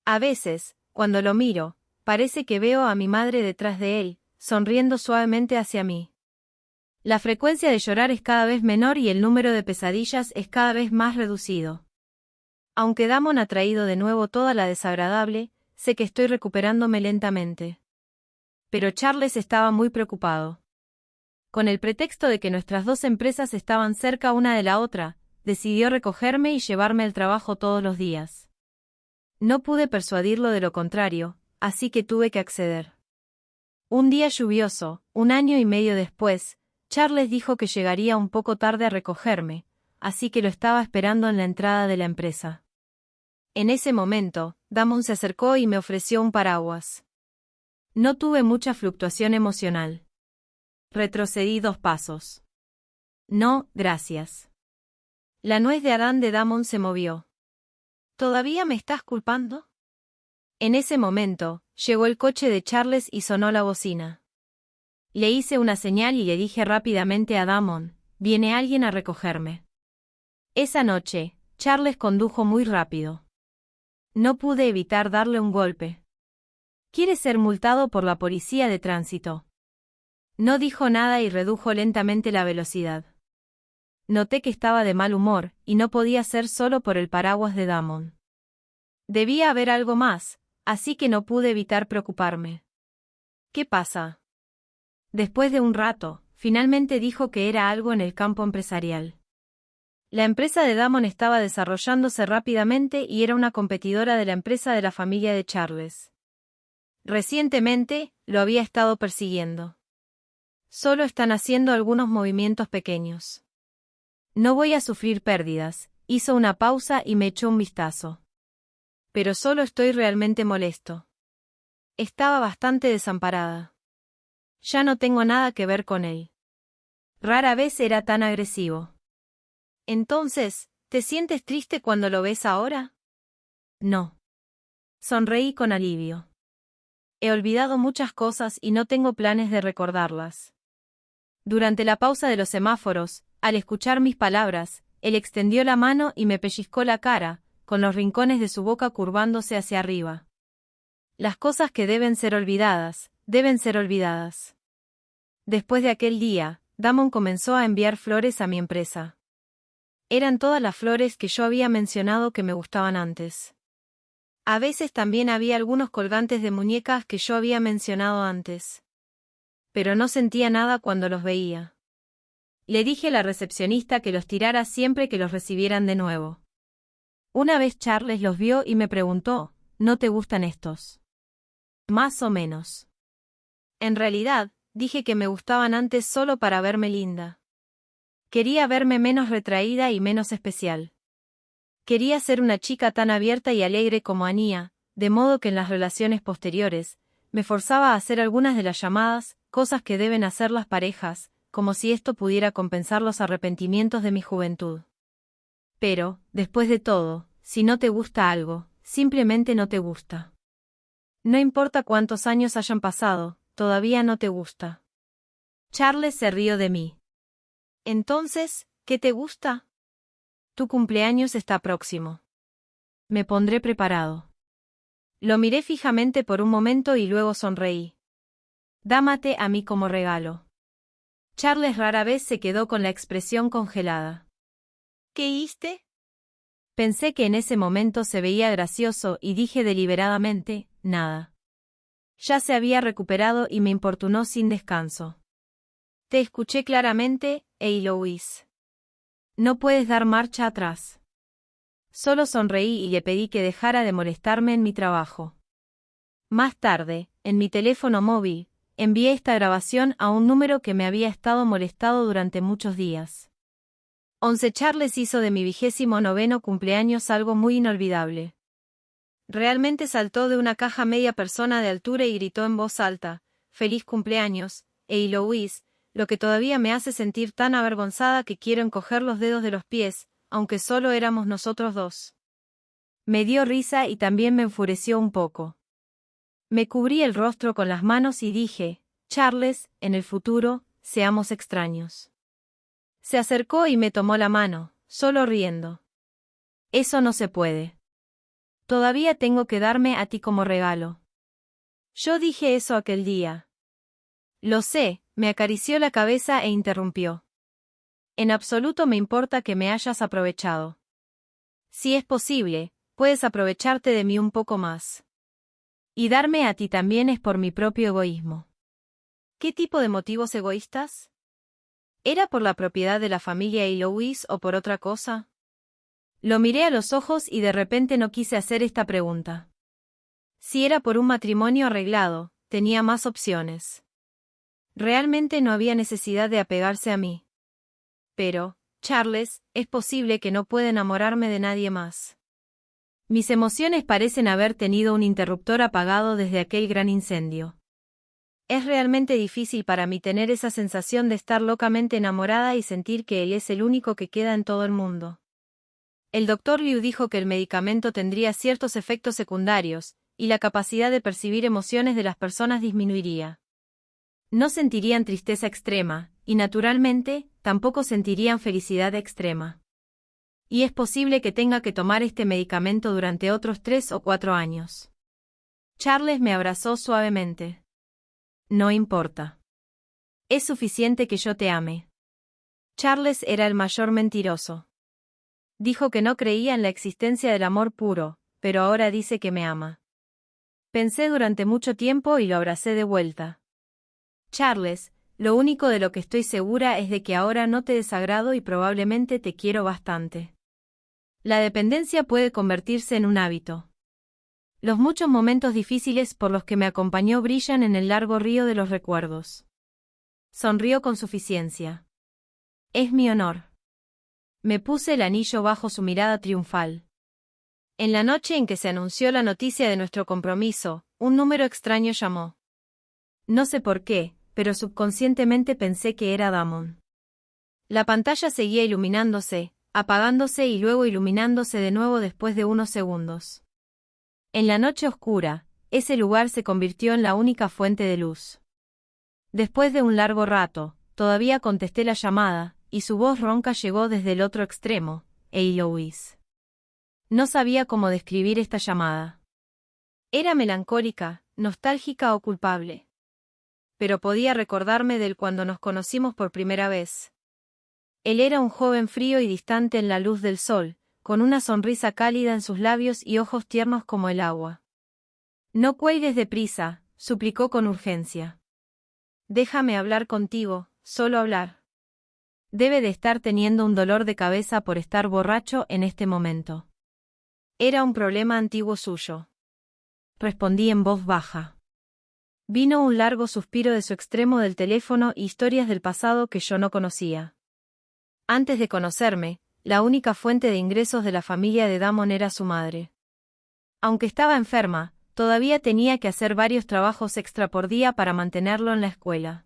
A veces, cuando lo miro, parece que veo a mi madre detrás de él, sonriendo suavemente hacia mí. La frecuencia de llorar es cada vez menor y el número de pesadillas es cada vez más reducido. Aunque Damon ha traído de nuevo toda la desagradable, sé que estoy recuperándome lentamente. Pero Charles estaba muy preocupado. Con el pretexto de que nuestras dos empresas estaban cerca una de la otra, decidió recogerme y llevarme al trabajo todos los días. No pude persuadirlo de lo contrario, así que tuve que acceder. Un día lluvioso, 1 año y medio después, Charles dijo que llegaría un poco tarde a recogerme, así que lo estaba esperando en la entrada de la empresa. En ese momento, Damon se acercó y me ofreció un paraguas. No tuve mucha fluctuación emocional. Retrocedí 2 pasos. No, gracias. La nuez de Adán de Damon se movió. ¿Todavía me estás culpando? En ese momento, llegó el coche de Charles y sonó la bocina. Le hice una señal y le dije rápidamente a Damon, viene alguien a recogerme. Esa noche, Charles condujo muy rápido. No pude evitar darle un golpe. ¿Quiere ser multado por la policía de tránsito? No dijo nada y redujo lentamente la velocidad. Noté que estaba de mal humor, y no podía ser solo por el paraguas de Damon. Debía haber algo más, así que no pude evitar preocuparme. ¿Qué pasa? Después de un rato, finalmente dijo que era algo en el campo empresarial. La empresa de Damon estaba desarrollándose rápidamente y era una competidora de la empresa de la familia de Charles. Recientemente, lo había estado persiguiendo. Solo están haciendo algunos movimientos pequeños. No voy a sufrir pérdidas, hizo una pausa y me echó un vistazo. Pero solo estoy realmente molesto. Estaba bastante desamparada. Ya no tengo nada que ver con él. Rara vez era tan agresivo. Entonces, ¿te sientes triste cuando lo ves ahora? No. Sonreí con alivio. He olvidado muchas cosas y no tengo planes de recordarlas. Durante la pausa de los semáforos, al escuchar mis palabras, él extendió la mano y me pellizcó la cara, con los rincones de su boca curvándose hacia arriba. Las cosas que deben ser olvidadas, deben ser olvidadas. Después de aquel día, Damon comenzó a enviar flores a mi empresa. Eran todas las flores que yo había mencionado que me gustaban antes. A veces también había algunos colgantes de muñecas que yo había mencionado antes. Pero no sentía nada cuando los veía. Le dije a la recepcionista que los tirara siempre que los recibieran de nuevo. Una vez Charles los vio y me preguntó, ¿no te gustan estos? Más o menos. En realidad, dije que me gustaban antes solo para verme linda. Quería verme menos retraída y menos especial. Quería ser una chica tan abierta y alegre como Ania, de modo que en las relaciones posteriores, me forzaba a hacer algunas de las llamadas, cosas que deben hacer las parejas, como si esto pudiera compensar los arrepentimientos de mi juventud. Pero, después de todo, si no te gusta algo, simplemente no te gusta. No importa cuántos años hayan pasado, todavía no te gusta. Charles se rió de mí. Entonces, ¿qué te gusta? Tu cumpleaños está próximo. Me pondré preparado. Lo miré fijamente por un momento y luego sonreí. Dámate a mí como regalo. Charles rara vez se quedó con la expresión congelada. ¿Qué hiciste? Pensé que en ese momento se veía gracioso y dije deliberadamente, nada. Ya se había recuperado y me importunó sin descanso. Te escuché claramente, Eloise. No puedes dar marcha atrás. Solo sonreí y le pedí que dejara de molestarme en mi trabajo. Más tarde, en mi teléfono móvil, envié esta grabación a un número que me había estado molestado durante muchos días. 11 Charles hizo de mi 29º cumpleaños algo muy inolvidable. Realmente saltó de una caja media persona de altura y gritó en voz alta, «¡Feliz cumpleaños, Eloise!», lo que todavía me hace sentir tan avergonzada que quiero encoger los dedos de los pies, aunque solo éramos nosotros dos. Me dio risa y también me enfureció un poco. Me cubrí el rostro con las manos y dije, «Charles, en el futuro, seamos extraños». Se acercó y me tomó la mano, solo riendo. Eso no se puede. Todavía tengo que darme a ti como regalo. Yo dije eso aquel día. Lo sé, me acarició la cabeza e interrumpió. En absoluto me importa que me hayas aprovechado. Si es posible, puedes aprovecharte de mí un poco más. Y darme a ti también es por mi propio egoísmo. ¿Qué tipo de motivos egoístas? ¿Era por la propiedad de la familia Eloise o por otra cosa? Lo miré a los ojos y de repente no quise hacer esta pregunta. Si era por un matrimonio arreglado, tenía más opciones. Realmente no había necesidad de apegarse a mí. Pero, Charles, es posible que no pueda enamorarme de nadie más. Mis emociones parecen haber tenido un interruptor apagado desde aquel gran incendio. Es realmente difícil para mí tener esa sensación de estar locamente enamorada y sentir que él es el único que queda en todo el mundo. El doctor Liu dijo que el medicamento tendría ciertos efectos secundarios, y la capacidad de percibir emociones de las personas disminuiría. No sentirían tristeza extrema, y naturalmente, tampoco sentirían felicidad extrema. Y es posible que tenga que tomar este medicamento durante otros 3 o 4 años. Charles me abrazó suavemente. No importa. Es suficiente que yo te ame. Charles era el mayor mentiroso. Dijo que no creía en la existencia del amor puro, pero ahora dice que me ama. Pensé durante mucho tiempo y lo abracé de vuelta. Charles, lo único de lo que estoy segura es de que ahora no te desagrado y probablemente te quiero bastante. La dependencia puede convertirse en un hábito. Los muchos momentos difíciles por los que me acompañó brillan en el largo río de los recuerdos. Sonrió con suficiencia. Es mi honor. Me puse el anillo bajo su mirada triunfal. En la noche en que se anunció la noticia de nuestro compromiso, un número extraño llamó. No sé por qué, pero subconscientemente pensé que era Damon. La pantalla seguía iluminándose, apagándose y luego iluminándose de nuevo después de unos segundos. En la noche oscura, ese lugar se convirtió en la única fuente de luz. Después de un largo rato, todavía contesté la llamada, y su voz ronca llegó desde el otro extremo, Eloise. No sabía cómo describir esta llamada. Era melancólica, nostálgica o culpable. Pero podía recordarme del cuando nos conocimos por primera vez. Él era un joven frío y distante en la luz del sol, con una sonrisa cálida en sus labios y ojos tiernos como el agua. No cuelgues deprisa, suplicó con urgencia. Déjame hablar contigo, solo hablar. Debe de estar teniendo un dolor de cabeza por estar borracho en este momento. Era un problema antiguo suyo. Respondí en voz baja. Vino un largo suspiro de su extremo del teléfono y historias del pasado que yo no conocía. Antes de conocerme, la única fuente de ingresos de la familia de Damon era su madre. Aunque estaba enferma, todavía tenía que hacer varios trabajos extra por día para mantenerlo en la escuela.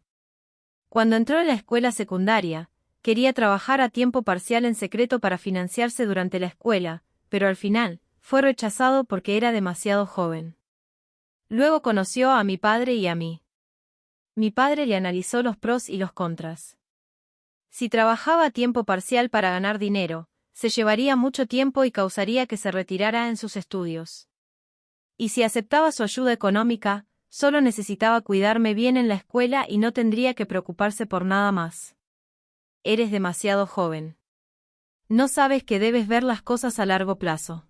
Cuando entró en la escuela secundaria, quería trabajar a tiempo parcial en secreto para financiarse durante la escuela, pero al final, fue rechazado porque era demasiado joven. Luego conoció a mi padre y a mí. Mi padre le analizó los pros y los contras. Si trabajaba a tiempo parcial para ganar dinero, se llevaría mucho tiempo y causaría que se retirara en sus estudios. Y si aceptaba su ayuda económica, solo necesitaba cuidarme bien en la escuela y no tendría que preocuparse por nada más. Eres demasiado joven. No sabes que debes ver las cosas a largo plazo.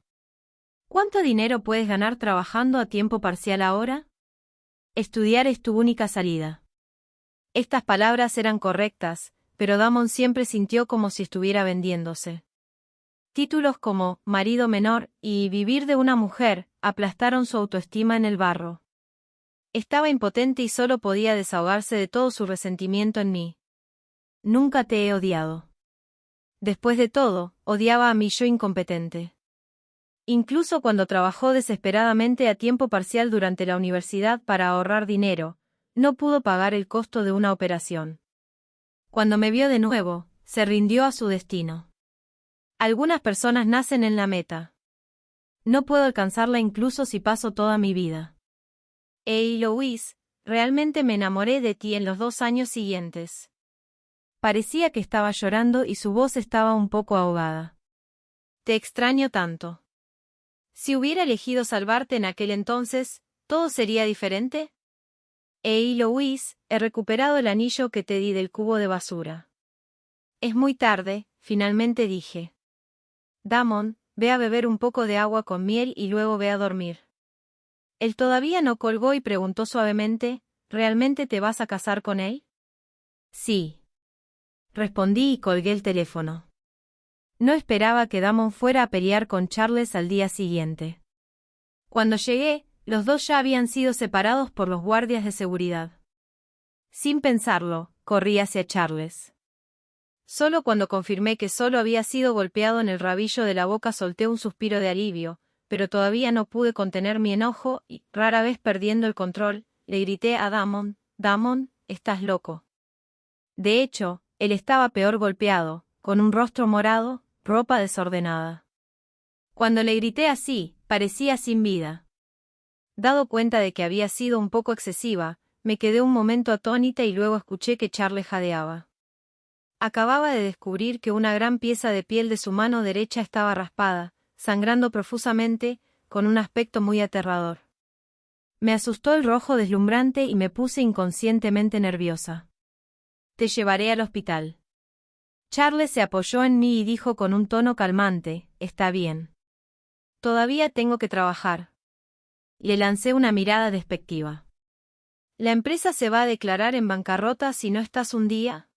¿Cuánto dinero puedes ganar trabajando a tiempo parcial ahora? Estudiar es tu única salida. Estas palabras eran correctas, pero Damon siempre sintió como si estuviera vendiéndose. Títulos como marido menor y vivir de una mujer aplastaron su autoestima en el barro. Estaba impotente y solo podía desahogarse de todo su resentimiento en mí. Nunca te he odiado. Después de todo, odiaba a mi yo incompetente. Incluso cuando trabajó desesperadamente a tiempo parcial durante la universidad para ahorrar dinero, no pudo pagar el costo de una operación. Cuando me vio de nuevo, se rindió a su destino. Algunas personas nacen en la meta. No puedo alcanzarla incluso si paso toda mi vida. Hey Louise, realmente me enamoré de ti en los 2 años siguientes. Parecía que estaba llorando y su voz estaba un poco ahogada. Te extraño tanto. Si hubiera elegido salvarte en aquel entonces, ¿todo sería diferente? Hey Louise, he recuperado el anillo que te di del cubo de basura. Es muy tarde, finalmente dije. Damon, ve a beber un poco de agua con miel y luego ve a dormir. Él todavía no colgó y preguntó suavemente, ¿realmente te vas a casar con él? Sí. Respondí y colgué el teléfono. No esperaba que Damon fuera a pelear con Charles al día siguiente. Cuando llegué, los dos ya habían sido separados por los guardias de seguridad. Sin pensarlo, corrí hacia Charles. Solo cuando confirmé que solo había sido golpeado en el rabillo de la boca solté un suspiro de alivio, pero todavía no pude contener mi enojo y, rara vez perdiendo el control, le grité a Damon, «Damon, estás loco». De hecho, él estaba peor golpeado, con un rostro morado, ropa desordenada. Cuando le grité así, parecía sin vida. Dado cuenta de que había sido un poco excesiva, me quedé un momento atónita y luego escuché que Charles jadeaba. Acababa de descubrir que una gran pieza de piel de su mano derecha estaba raspada, sangrando profusamente, con un aspecto muy aterrador. Me asustó el rojo deslumbrante y me puse inconscientemente nerviosa. Te llevaré al hospital. Charles se apoyó en mí y dijo con un tono calmante, está bien. Todavía tengo que trabajar. Le lancé una mirada despectiva. ¿La empresa se va a declarar en bancarrota si no estás un día?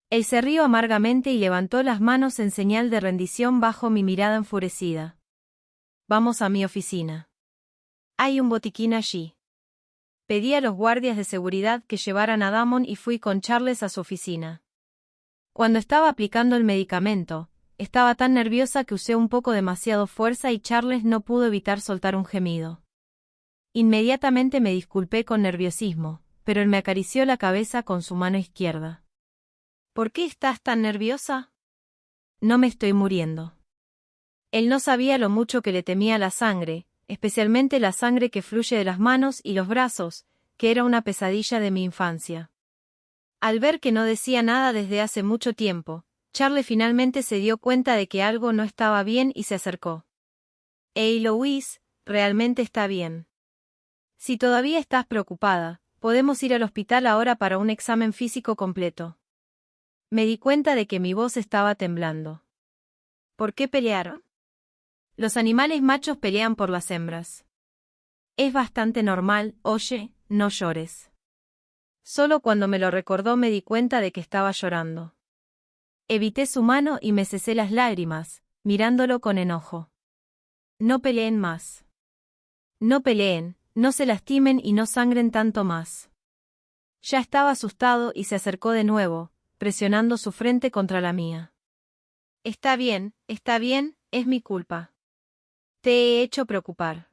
Él se rió amargamente y levantó las manos en señal de rendición bajo mi mirada enfurecida. Vamos a mi oficina. Hay un botiquín allí. Pedí a los guardias de seguridad que llevaran a Damon y fui con Charles a su oficina. Cuando estaba aplicando el medicamento, estaba tan nerviosa que usé un poco demasiado fuerza y Charles no pudo evitar soltar un gemido. Inmediatamente me disculpé con nerviosismo, pero él me acarició la cabeza con su mano izquierda. ¿Por qué estás tan nerviosa? No me estoy muriendo. Él no sabía lo mucho que le temía la sangre, especialmente la sangre que fluye de las manos y los brazos, que era una pesadilla de mi infancia. Al ver que no decía nada desde hace mucho tiempo, Charlie finalmente se dio cuenta de que algo no estaba bien y se acercó. Hey Louise, realmente está bien. Si todavía estás preocupada, podemos ir al hospital ahora para un examen físico completo. Me di cuenta de que mi voz estaba temblando. ¿Por qué pelearon? Los animales machos pelean por las hembras. Es bastante normal, oye, no llores. Solo cuando me lo recordó me di cuenta de que estaba llorando. Evité su mano y me cesé las lágrimas, mirándolo con enojo. No peleen más. No peleen, no se lastimen y no sangren tanto más. Ya estaba asustado y se acercó de nuevo, presionando su frente contra la mía. Está bien, es mi culpa. Te he hecho preocupar.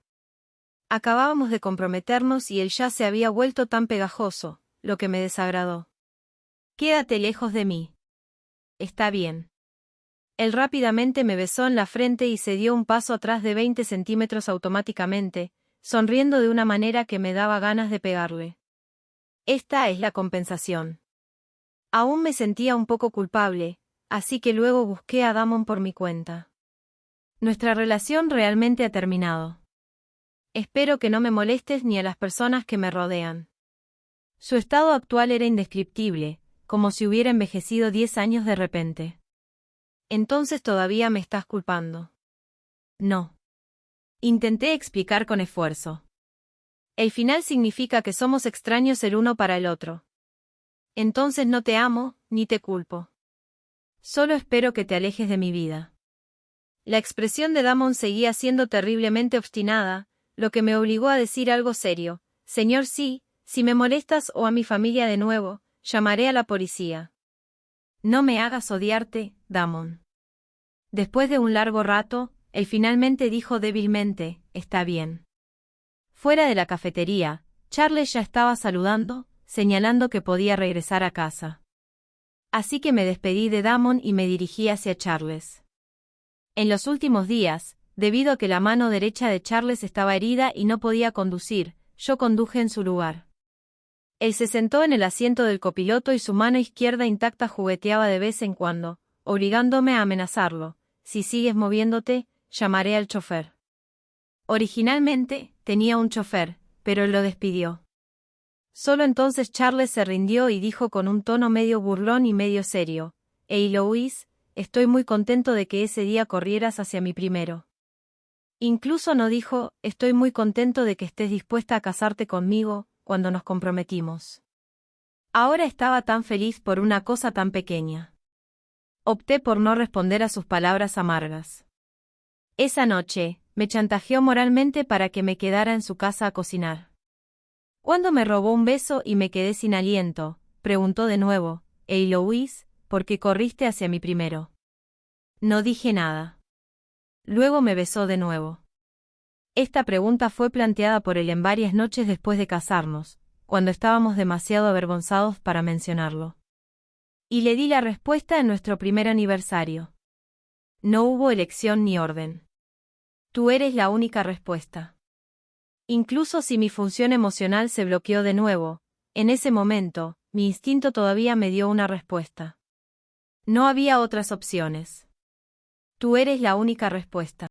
Acabábamos de comprometernos y él ya se había vuelto tan pegajoso, lo que me desagradó. Quédate lejos de mí. está bien. Él rápidamente me besó en la frente y se dio un paso atrás de 20 centímetros automáticamente, sonriendo de una manera que me daba ganas de pegarle. Esta es la compensación. Aún me sentía un poco culpable, así que luego busqué a Damon por mi cuenta. Nuestra relación realmente ha terminado. Espero que no me molestes ni a las personas que me rodean. Su estado actual era indescriptible, como si hubiera envejecido 10 años de repente. Entonces todavía me estás culpando. No. Intenté explicar con esfuerzo. El final significa que somos extraños el uno para el otro. Entonces no te amo, ni te culpo. Solo espero que te alejes de mi vida. La expresión de Damon seguía siendo terriblemente obstinada, lo que me obligó a decir algo serio. Señor, sí, si me molestas o a mi familia de nuevo, llamaré a la policía. No me hagas odiarte, Damon. Después de un largo rato, él finalmente dijo débilmente, está bien. Fuera de la cafetería, Charles ya estaba saludando, señalando que podía regresar a casa. Así que me despedí de Damon y me dirigí hacia Charles. En los últimos días, debido a que la mano derecha de Charles estaba herida y no podía conducir, yo conduje en su lugar. Él se sentó en el asiento del copiloto y su mano izquierda intacta jugueteaba de vez en cuando, obligándome a amenazarlo. Si sigues moviéndote, llamaré al chofer. Originalmente, tenía un chofer, pero él lo despidió. Solo entonces Charles se rindió y dijo con un tono medio burlón y medio serio, «Hey Louis, estoy muy contento de que ese día corrieras hacia mí primero». Incluso no dijo, «Estoy muy contento de que estés dispuesta a casarte conmigo», cuando nos comprometimos. Ahora estaba tan feliz por una cosa tan pequeña. Opté por no responder a sus palabras amargas. Esa noche, me chantajeó moralmente para que me quedara en su casa a cocinar. Cuando me robó un beso y me quedé sin aliento, preguntó de nuevo, «Hey Louis, ¿por qué corriste hacia mí primero?» No dije nada. Luego me besó de nuevo. Esta pregunta fue planteada por él en varias noches después de casarnos, cuando estábamos demasiado avergonzados para mencionarlo. Y le di la respuesta en nuestro primer aniversario. No hubo elección ni orden. Tú eres la única respuesta. Incluso si mi función emocional se bloqueó de nuevo, en ese momento, mi instinto todavía me dio una respuesta. No había otras opciones. Tú eres la única respuesta.